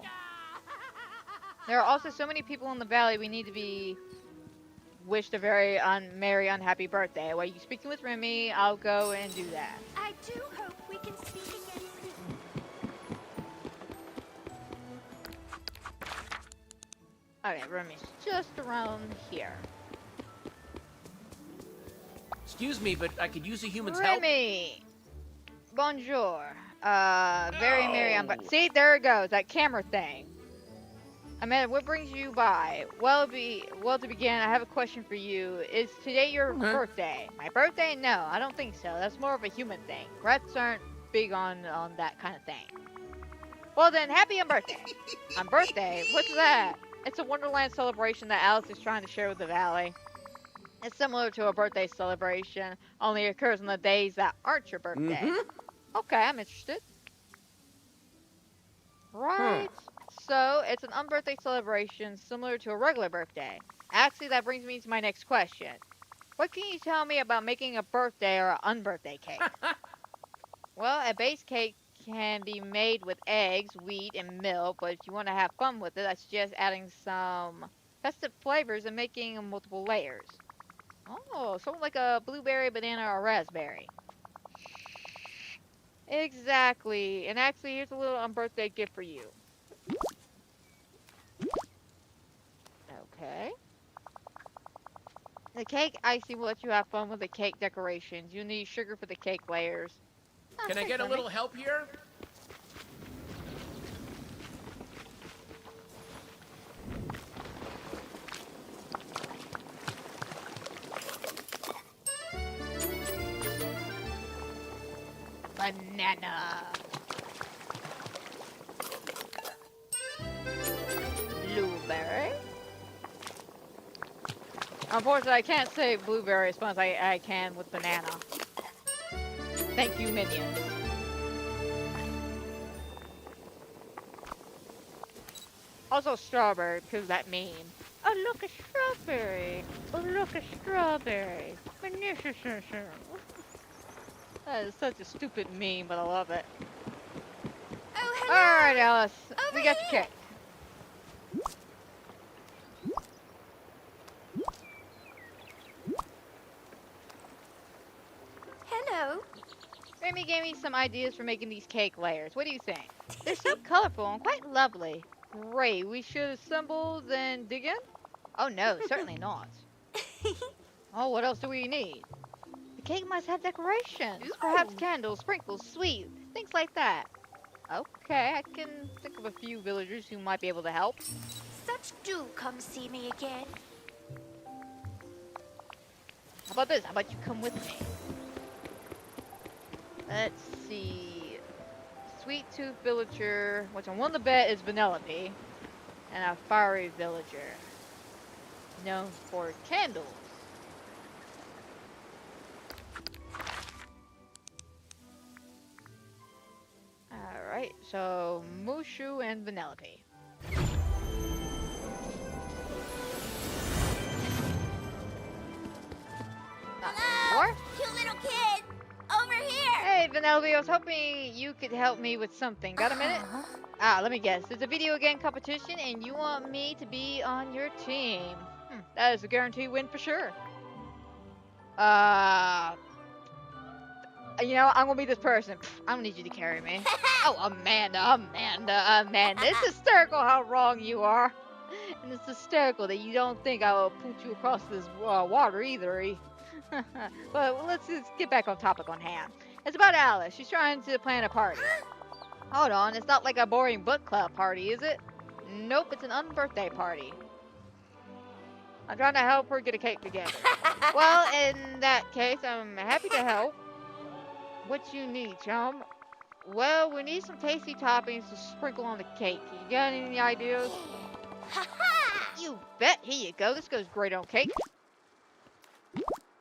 There are also so many people in the valley we need to be wished a very merry, unhappy birthday. While you're speaking with Remy, I'll go and do that. I do hope we can speak again soon. Okay, Remy's just around here. Excuse me, but I could use a human's help. Remy! Bonjour. Very merry. See, there it goes. That camera thing. Amanda, what brings you by? Well, to begin, I have a question for you. Is today your birthday? My birthday? No, I don't think so. That's more of a human thing. Rats aren't big on that kind of thing. Well then, happy on birthday. On birthday? What's that? It's a Wonderland celebration that Alex is trying to share with the Valley. It's similar to a birthday celebration, only occurs on the days that aren't your birthday. Okay, I'm interested. Right. So, it's an unbirthday celebration similar to a regular birthday. Actually, that brings me to my next question. What can you tell me about making a birthday or an unbirthday cake? Well, a base cake can be made with eggs, wheat, and milk, but if you want to have fun with it, I suggest adding some festive flavors and making multiple layers. Oh, something like a blueberry, banana, or raspberry. Exactly. And actually, here's a little unbirthday gift for you. Okay. The cake icing will let you have fun with the cake decorations. You need sugar for the cake layers. Can I Thanks, get a Lemmy. little help here? Banana. Blueberry. Unfortunately, I can't say blueberry as much as I can with banana. Thank you, minions. Also strawberry, because of that meme. Oh, look, a strawberry. Oh, look, a strawberry. That is such a stupid meme, but I love it. Oh, hello. Alright, Alice. Over We got your here. cake. Hello. Remy gave me some ideas for making these cake layers. What do you think? They're so colorful and quite lovely. Great. We should assemble, then dig in? Oh no, certainly not. Oh, what else do we need? The cake must have decorations. Perhaps candles, sprinkles, sweets, things like that. Okay, I can think of a few villagers who might be able to help. Such do come see me again. How about this? How about you come with me? Let's see. Sweet Tooth Villager, which I want to bet is Vanellope, and a Fiery Villager, known for candles. Alright, so Mushu and Vanellope. More? Cute little kid. Over here. Hey, Vanellope, I was hoping you could help me with something. Got a minute? Let me guess. It's a video game competition, and you want me to be on your team. That is a guaranteed win for sure. You know, I'm gonna be this person. I don't need you to carry me. Oh, Amanda. It's hysterical how wrong you are. And it's hysterical that you don't think I will put you across this water either. But let's just get back on topic on hand. It's about Alice. She's trying to plan a party. Hold on, it's not like a boring book club party, is it? Nope, it's an unbirthday party. I'm trying to help her get a cake together. Well, in that case, I'm happy to help. What you need, chum? Well, we need some tasty toppings to sprinkle on the cake. You got any ideas? You bet. Here you go. This goes great on cake.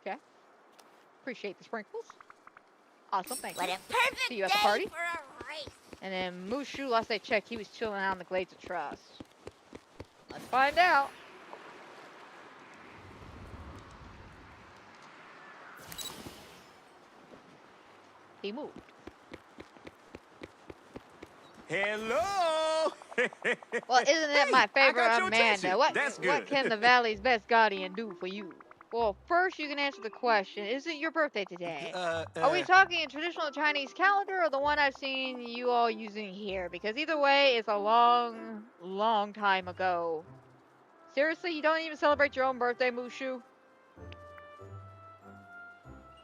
Okay. Appreciate the sprinkles. Awesome, thank you. What a perfect See you at the day party. for a race. And then Mushu, last I checked, he was chilling out in the Glades of Trust. Let's find out. He moved. Hello! Well, isn't it my I favorite got your Amanda? attention. What That's what good. can the Valley's best guardian do for you? Well, first you can answer the question, is it your birthday today? Are we talking a traditional Chinese calendar or the one I've seen you all using here? Because either way, it's a long, long time ago. Seriously, you don't even celebrate your own birthday, Mushu?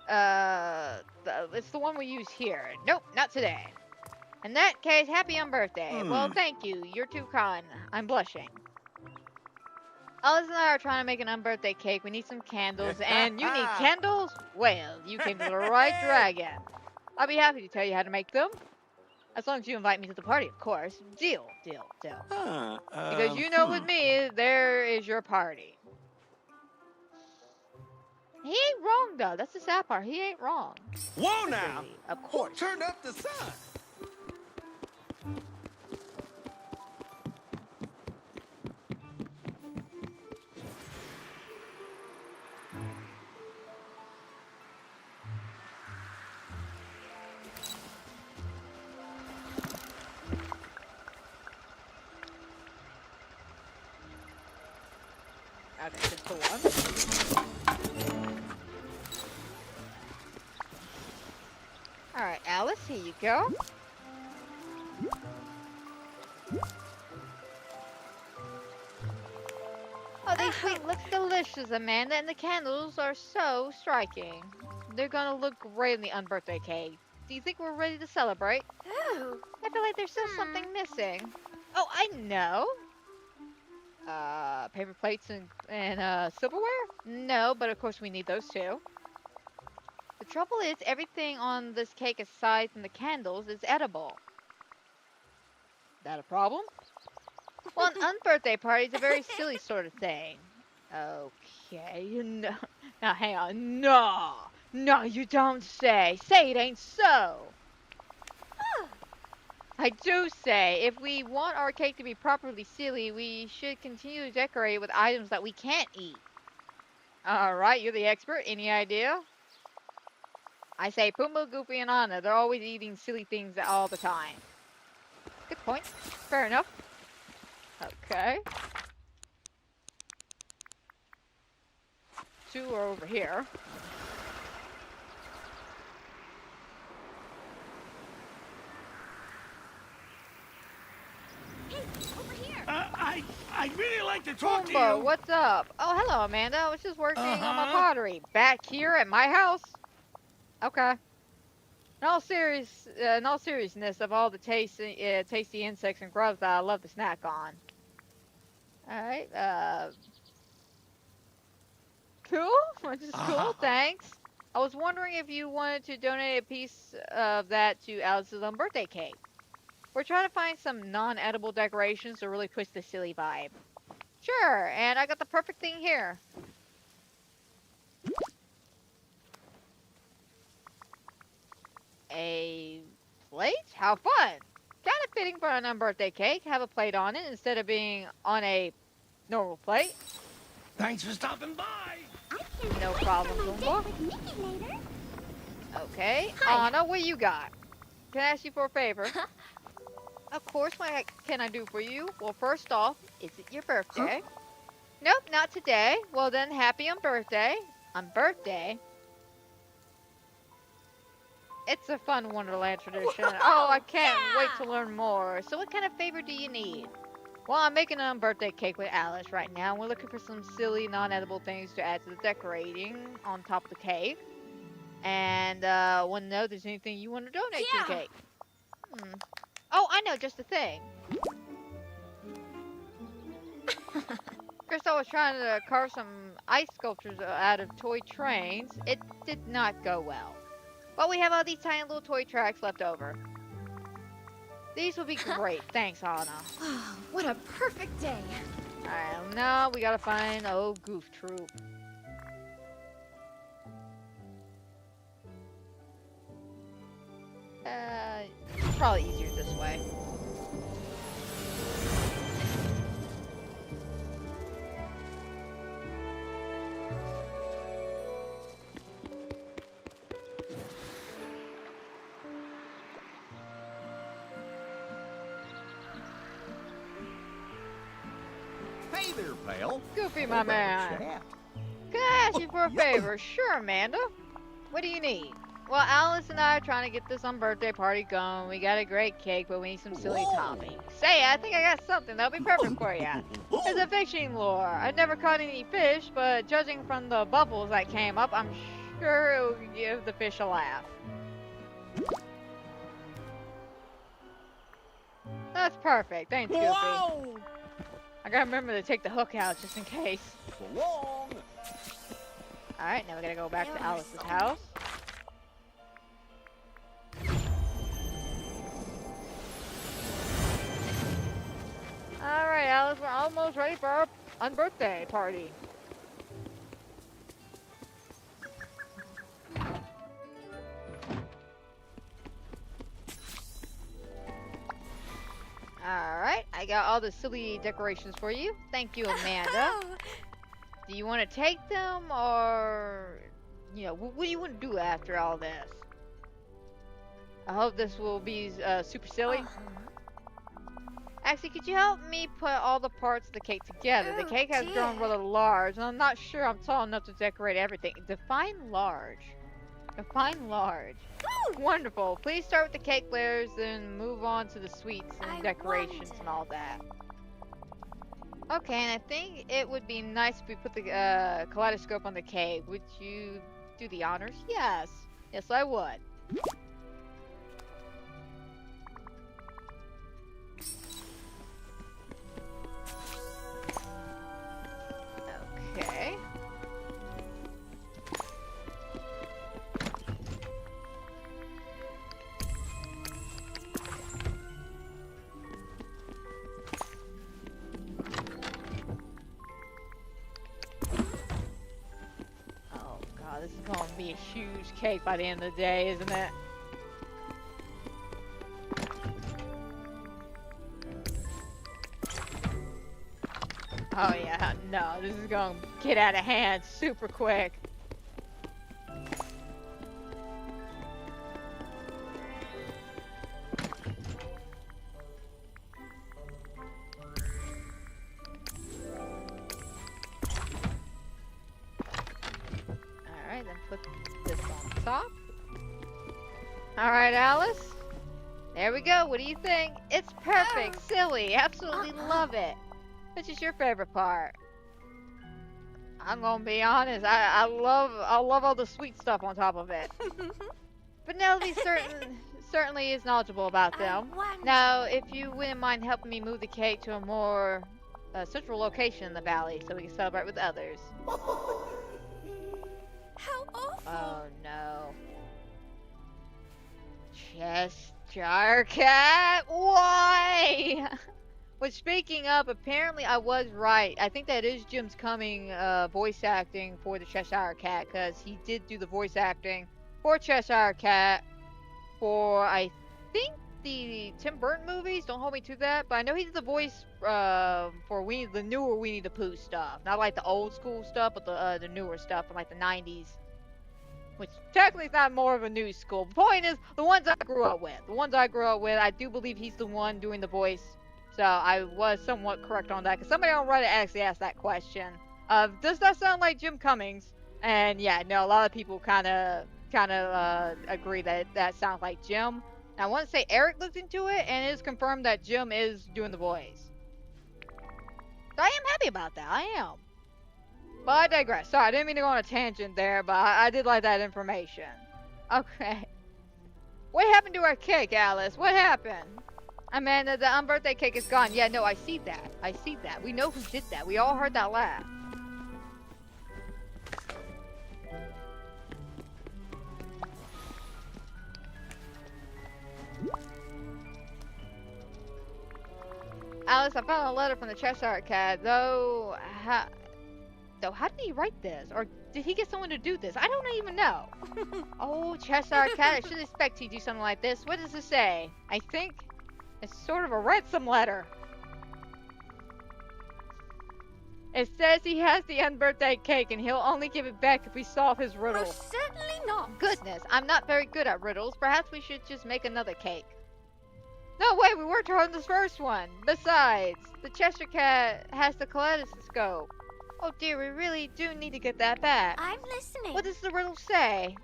It's the one we use here. Nope, not today. In that case, happy on birthday. Well, thank you. You're too kind. I'm blushing. Alice and I are trying to make an unbirthday cake. We need some candles, and you need candles? Well, you came to the right dragon. I'll be happy to tell you how to make them. As long as you invite me to the party, of course. Deal, deal, deal. Because you know with me, there is your party. He ain't wrong, though. That's the sad part. He ain't wrong. Whoa now! Agreed, of Who course. turned up the sun? Okay, just the one. Alright, Alice, here you go. Oh, these sweet looks delicious, Amanda, and the candles are so striking. They're gonna look great in the unbirthday cake. Do you think we're ready to celebrate? Ooh. I feel like there's still something missing. Oh, I know. Paper plates and silverware? No, but of course we need those too. The trouble is, everything on this cake aside from the candles is edible. That a problem? Well, an unbirthday party is a very silly sort of thing. Okay, no. Now hang on. No! No, you don't say. Say it ain't so. I do say, if we want our cake to be properly silly, we should continue to decorate it with items that we can't eat. Alright, you're the expert. Any idea? I say Pumbaa, Goofy, and Anna. They're always eating silly things all the time. Good point. Fair enough. Okay. 2 are over here. Hey, over here. I'd really like to talk to Pumbaa, you. what's up? Oh, hello, Amanda. I was just working on my pottery. Back here at my house? Okay. In all seriousness, of all the tasty insects and grubs that I love to snack on. Alright, cool. Which is cool, thanks. I was wondering if you wanted to donate a piece of that to Alice's birthday cake. We're trying to find some non-edible decorations to really push the silly vibe. Sure, and I got the perfect thing here. A plate? How fun! Kind of fitting for an unbirthday cake. Have a plate on it instead of being on a normal plate. Thanks for stopping by. No problem, Pumbaa. With Mickey later. Okay, Hi. Anna, what you got? Can I ask you for a favor? Of course, what can I do for you? Well, first off, is it your birthday? Nope, not today. Well then, happy unbirthday. Unbirthday? It's a fun Wonderland tradition. Oh, I can't wait to learn more. So what kind of favor do you need? Well, I'm making an unbirthday cake with Alice right now. We're looking for some silly, non-edible things to add to the decorating on top of the cake. And, want to know if there's anything you want to donate to the cake. Oh, I know, just the thing. First, I was trying to carve some ice sculptures out of toy trains. It did not go well. But we have all these tiny little toy tracks left over. These will be great. Thanks, Anna. Oh, what a perfect day. Alright, now we gotta find old Goof Troop. It's probably easier this way. Hey there, pal. Goofy, my man. Chat. Can I ask you for a favor? Sure, Amanda. What do you need? Well, Alice and I are trying to get this birthday party going. We got a great cake, but we need some silly toppings. Say, I think I got something that'll be perfect for you. It's a fishing lure. I've never caught any fish, but judging from the bubbles that came up, I'm sure it will give the fish a laugh. That's perfect. Thanks, Goofy. Whoa! I gotta remember to take the hook out just in case. So long. Alright, now we gotta go back There to are Alice's so house. Alright, Alice, we're almost ready for our unbirthday party. Alright, I got all the silly decorations for you. Thank you, Amanda. Do you want to take them, or, you know, what do you want to do after all this? I hope this will be super silly. Actually, could you help me put all the parts of the cake together? The Oh, cake has grown dear. rather large, and I'm not sure I'm tall enough to decorate everything. Define large. Define large. Wonderful. Please start with the cake layers, then move on to the sweets and I decorations and all that. Okay, and I think it would be nice if we put the kaleidoscope on the cake. Would you do the honors? Yes. Yes, I would. Okay. Oh god, this is going to be a huge cake by the end of the day, isn't it? Oh yeah, no, this is going to get out of hand super quick. Alright, then put this on top. Alright, Alice. There we go. What do you think? It's perfect. Silly. Absolutely love it. Which is your favorite part? I'm gonna be honest. I love all the sweet stuff on top of it. But Nelly certainly is knowledgeable about them. Now, if you wouldn't mind helping me move the cake to a more central location in the valley, so we can celebrate with others. How awful. Oh no. Cheshire Cat? Why? Which, speaking of, apparently I was right. I think that is Jim's Cumming voice acting for the Cheshire Cat, because he did do the voice acting for Cheshire Cat for, I think, the Tim Burton movies. Don't hold me to that, but I know he did the voice for the newer Winnie the Pooh stuff. Not like the old school stuff, but the newer stuff from like the 90s. Which technically is not more of a new school. The point is, the ones I grew up with. The ones I grew up with, I do believe he's the one doing the voice. So I was somewhat correct on that. Because somebody on Reddit actually asked that question. Does that sound like Jim Cummings? And yeah, no, a lot of people kind of agree that that sounds like Jim. And I want to say Eric looked into it, and it is confirmed that Jim is doing the voice. So I am happy about that. I am. But I digress. Sorry, I didn't mean to go on a tangent there, but I did like that information. Okay. What happened to our cake, Alice? What happened? I mean, the unbirthday cake is gone. Yeah, no, I see that. I see that. We know who did that. We all heard that laugh. Alice, I found a letter from the Cheshire Cat, though how did he write this? Or did he get someone to do this? I don't even know. Oh, Cheshire Cat, I should expect he'd do something like this. What does it say? I think it's sort of a ransom letter. It says he has the unbirthday cake and he'll only give it back if we solve his riddle. Most certainly not. Goodness, I'm not very good at riddles. Perhaps we should just make another cake. No, wait, we worked hard on this first one. Besides, the Cheshire Cat has the kaleidoscope. Oh dear, we really do need to get that back. I'm listening. What does the riddle say?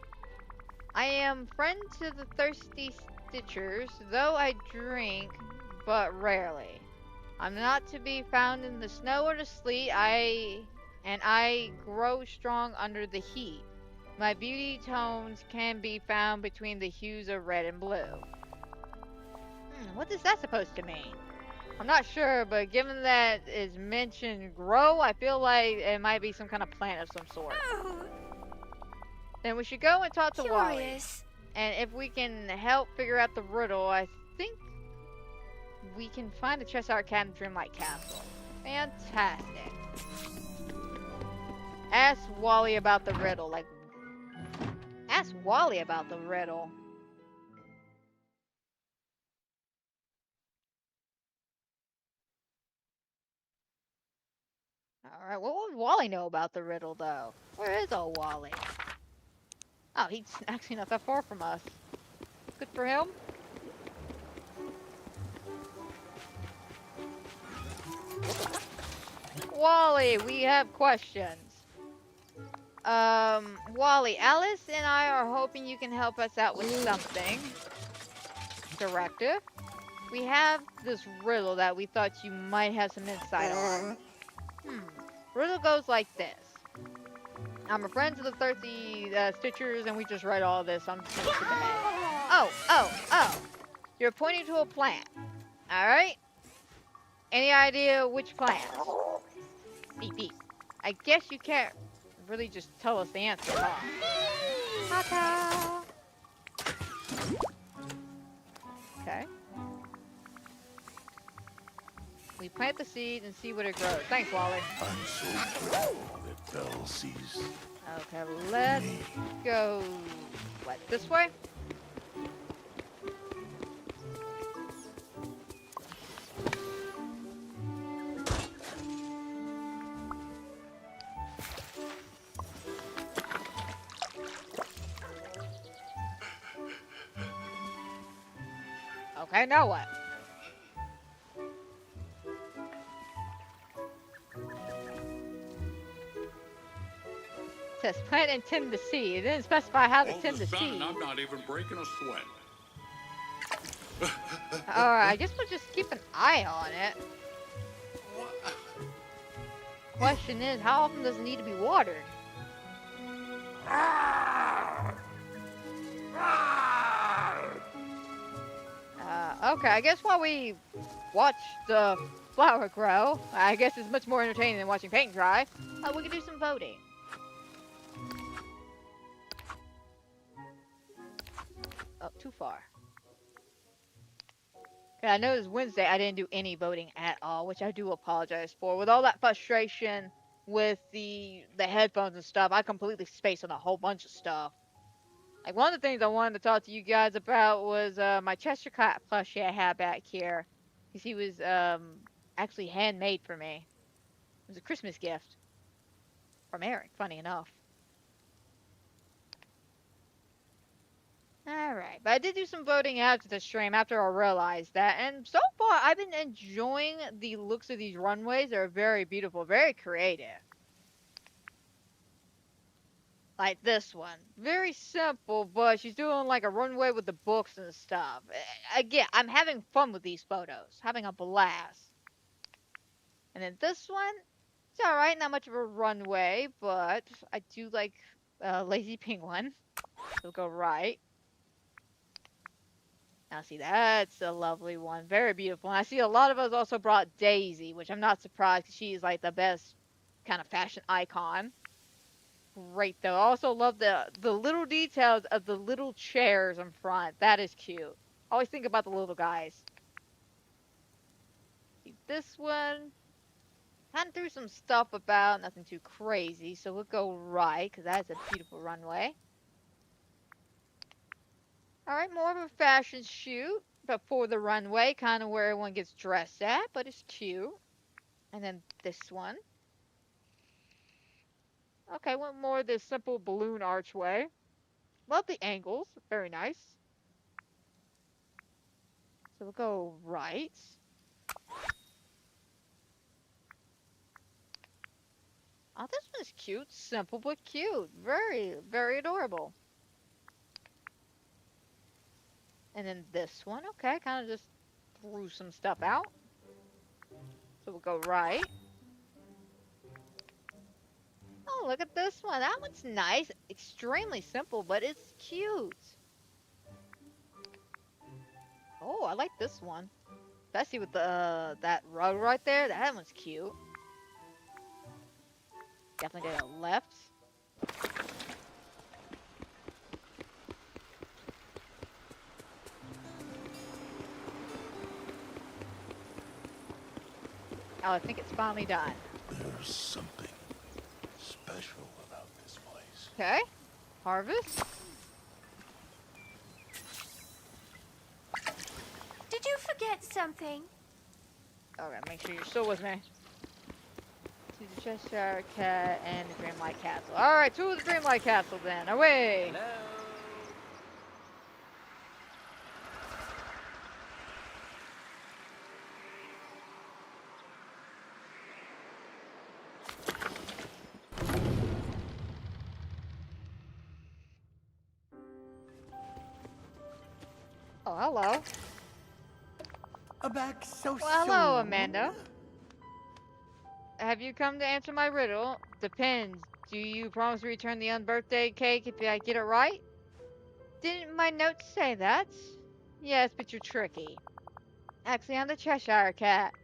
I am friend to the thirsty stitchers, though I drink but rarely. I'm not to be found in the snow or the sleet, and I grow strong under the heat. My beauty tones can be found between the hues of red and blue. What is that supposed to mean? I'm not sure, but given that it's mentioned grow, I feel like it might be some kind of plant of some sort. Oh, Then we should go and talk to Wally. curious. And if we can help figure out the riddle, I think we can find the Cheshire Cat in Dreamlight Castle. Fantastic. Ask Wally about the riddle. Like, ask Wally about the riddle. Alright, what would Wally know about the riddle, though? Where is old Wally? Oh, he's actually not that far from us. Good for him. Wally, we have questions. Wally, Alice and I are hoping you can help us out with something. Directive. We have this riddle that we thought you might have some insight on. Riddle goes like this. I'm a friend to the thirsty Stitchers, and we just read all this. I'm just gonna skip ahead. Oh. You're pointing to a plant. Alright? Any idea which plant? Beep, beep. I guess you can't really just tell us the answer, huh? Okay. We plant the seed and see what it grows. Thanks, Wally. I'm so grateful that Belle sees. Okay, let's go. What, this way? Okay, now what? It says plant and tend the seed. It didn't specify how to tend the seed. I'm not even breaking a sweat. Alright, I guess we'll just keep an eye on it. Question is, how often does it need to be watered? Okay, I guess while we watch the flower grow, I guess it's much more entertaining than watching paint dry, we can do some voting. Oh, too far. Yeah, I know it's Wednesday, I didn't do any voting at all, which I do apologize for. With all that frustration with the headphones and stuff, I completely spaced on a whole bunch of stuff. Like, one of the things I wanted to talk to you guys about was my Cheshire Cat plushie I had back here. Because he was actually handmade for me. It was a Christmas gift from Eric, funny enough. Alright, but I did do some voting after the stream after I realized that. And so far, I've been enjoying the looks of these runways. They're very beautiful, very creative. Like this one. Very simple, but she's doing like a runway with the books and stuff. Again, I'm having fun with these photos. Having a blast. And then this one, it's alright, not much of a runway, but I do like Lazy Penguin. So go right. Now see, that's a lovely one. Very beautiful. And I see a lot of us also brought Daisy, which I'm not surprised because she's like the best kind of fashion icon. Great though. I also love the little details of the little chairs in front. That is cute. Always think about the little guys. See this one. Kind of threw some stuff about, nothing too crazy. So we'll go right because that's a beautiful runway. Alright, more of a fashion shoot, but for the runway, kind of where everyone gets dressed at, but it's cute. And then this one. Okay, went more of this simple balloon archway. Love the angles, very nice. So we'll go right. Oh, this one's cute, simple but cute. Very, very adorable. And then this one, okay, kind of just threw some stuff out. So we'll go right. Oh, look at this one. That one's nice. Extremely simple, but it's cute. Oh, I like this one. Especially with the that rug right there. That one's cute. Definitely gonna go left. Oh, I think it's finally done. There's something special about this place. Okay. Harvest. Did you forget something? Okay, make sure you're still with me. To the Cheshire Cat and the Dreamlight Castle. Alright, to the Dreamlight Castle then. Away! Hello. Oh, hello. Back so Well, hello, soon. Amanda. Have you come to answer my riddle? Depends. Do you promise to return the unbirthday cake if I get it right? Didn't my notes say that? Yes, but you're tricky. Actually, I'm the Cheshire Cat.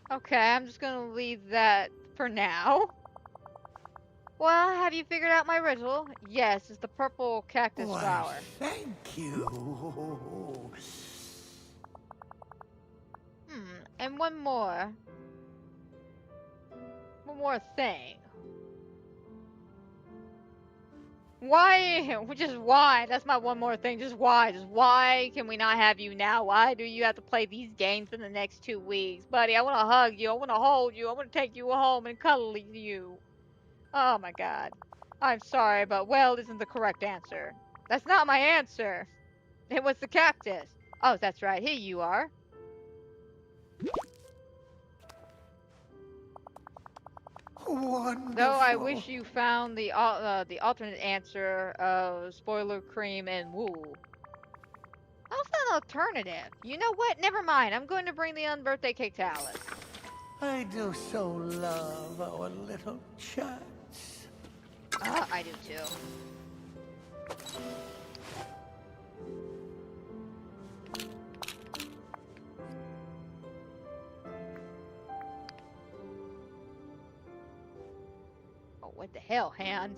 Okay, I'm just gonna leave that for now. Well, have you figured out my riddle? Yes, it's the purple cactus Why, flower. thank you. And one more. One more thing. Why? Just why? That's my one more thing. Just why? Just why can we not have you now? Why do you have to play these games for the next 2 weeks? Buddy, I want to hug you. I want to hold you. I want to take you home and cuddle you. Oh my god. I'm sorry, but well isn't the correct answer. That's not my answer. It was the cactus. Oh, that's right. Here you are. Though I Wonderful. wish you found the alternate answer of spoiler cream and wool. How's that an alternative? You know what? Never mind. I'm going to bring the unbirthday cake to Alice. I do so love our little chats. I do too. Oh, what the hell, hand?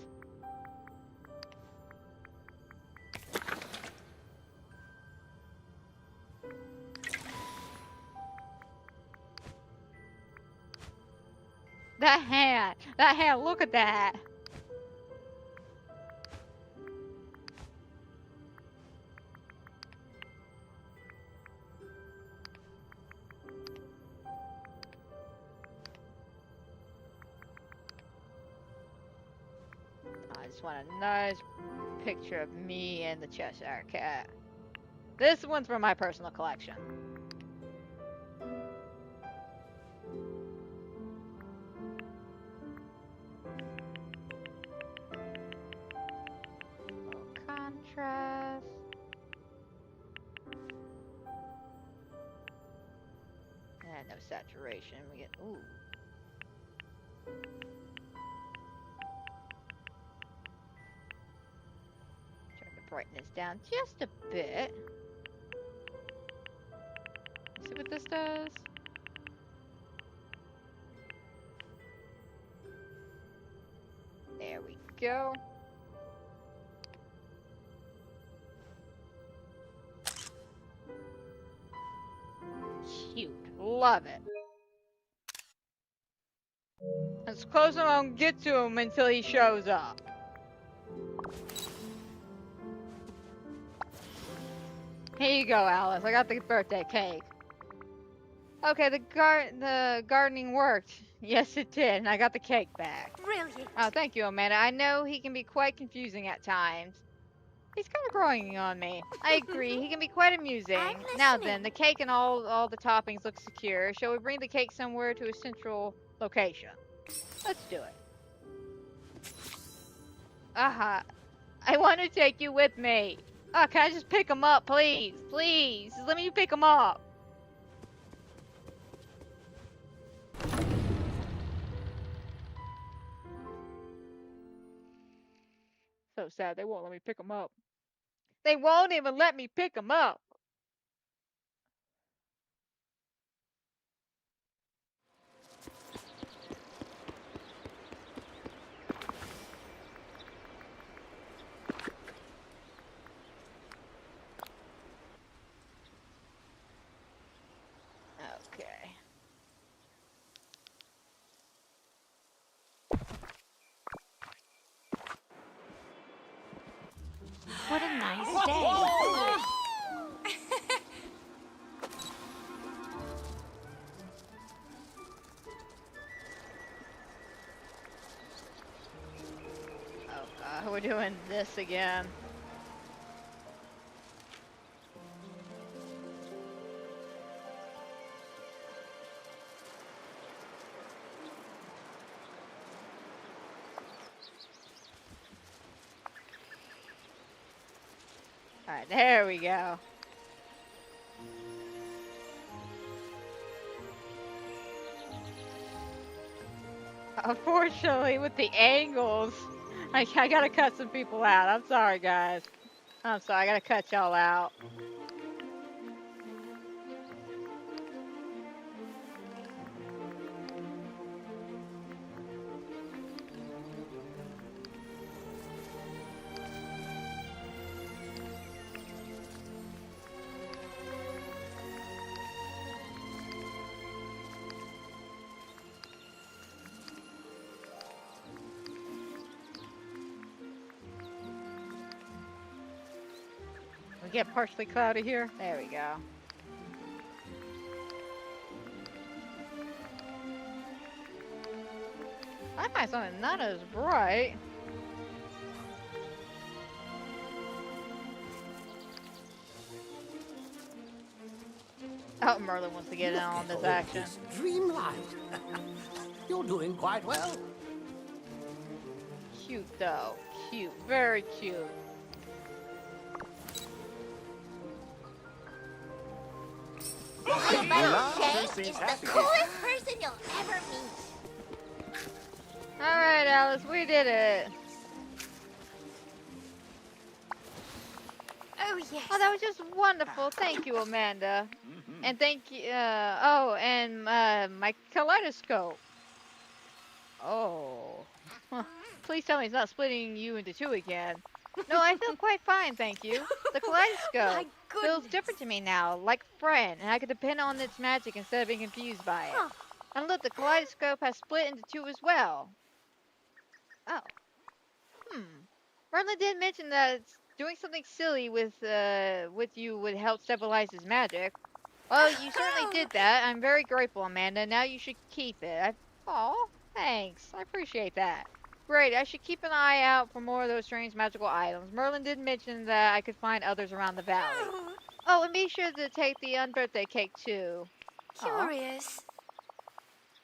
That hand! That hand, look at that! I just want a nice picture of me and the Cheshire Cat. This one's for my personal collection. Little contrast. And no saturation. We get ooh. Turn the brightness down just a bit. See what this does? There we go. Cute. Love it. As close as I can get to him until he shows up. Here you go, Alice. I got the birthday cake. Okay, the gardening worked. Yes, it did, and I got the cake back. Brilliant. Oh, thank you, Amanda. I know he can be quite confusing at times. He's kind of growing on me. I agree. He can be quite amusing. I'm Now listening. then, the cake and all the toppings look secure. Shall we bring the cake somewhere to a central location? Let's do it. Aha. I want to take you with me. Oh, can I just pick him up, please? Please, just let me pick him up. So sad, they won't let me pick him up. They won't even let me pick him up. stay. Oh god, we're doing this again. Alright, there we go. Unfortunately, with the angles, I gotta cut some people out. I'm sorry, guys. I'm sorry, I gotta cut y'all out. We get partially cloudy here. There we go. I find something not as bright. Oh, Merlin wants to get in on this action. This Dreamlight. You're doing quite well. Cute though. Cute. Very cute. Your buddy Jay is the coolest person you'll ever meet. Alright, Alice, we did it. Oh, yes. Oh, that was just wonderful. Thank you, Amanda. And thank you, oh, and, my kaleidoscope. Oh. Please tell me it's not splitting you into two again. No, I feel quite fine, thank you. The kaleidoscope My feels goodness. different to me now, like a friend, and I can depend on its magic instead of being confused by it. Huh. And look, the kaleidoscope has split into two as well. Oh. Merlin did mention that doing something silly with you would help stabilize his magic. Well, you certainly did that. I'm very grateful, Amanda. Now you should keep it. Oh, thanks. I appreciate that. Great. I should keep an eye out for more of those strange magical items. Merlin did mention that I could find others around the valley. Oh, and be sure to take the unbirthday cake too. Aw. Curious.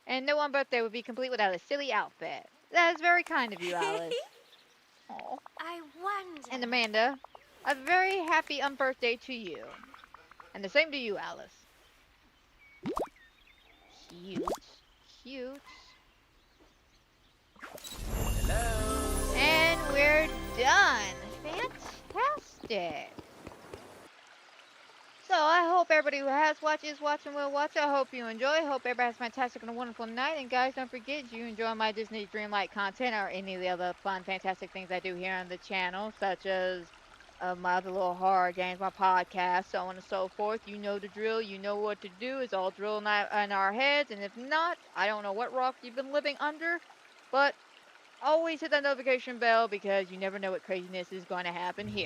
And no unbirthday would be complete without a silly outfit. That is very kind of you, Alice. Aw. I wonder. And Amanda, a very happy unbirthday to you. And the same to you, Alice. Cute. Cute. Hello. And we're done. Fantastic. So I hope everybody who has watched, is watching, will watch. I hope you enjoy. I hope everybody has a fantastic and a wonderful night. And guys, don't forget, if you enjoy my Disney Dreamlight content or any of the other fun, fantastic things I do here on the channel, such as my other little horror games, my podcast, so on and so forth. You know the drill. You know what to do. It's all drill in our heads. And if not, I don't know what rock you've been living under. But always hit that notification bell because you never know what craziness is going to happen here.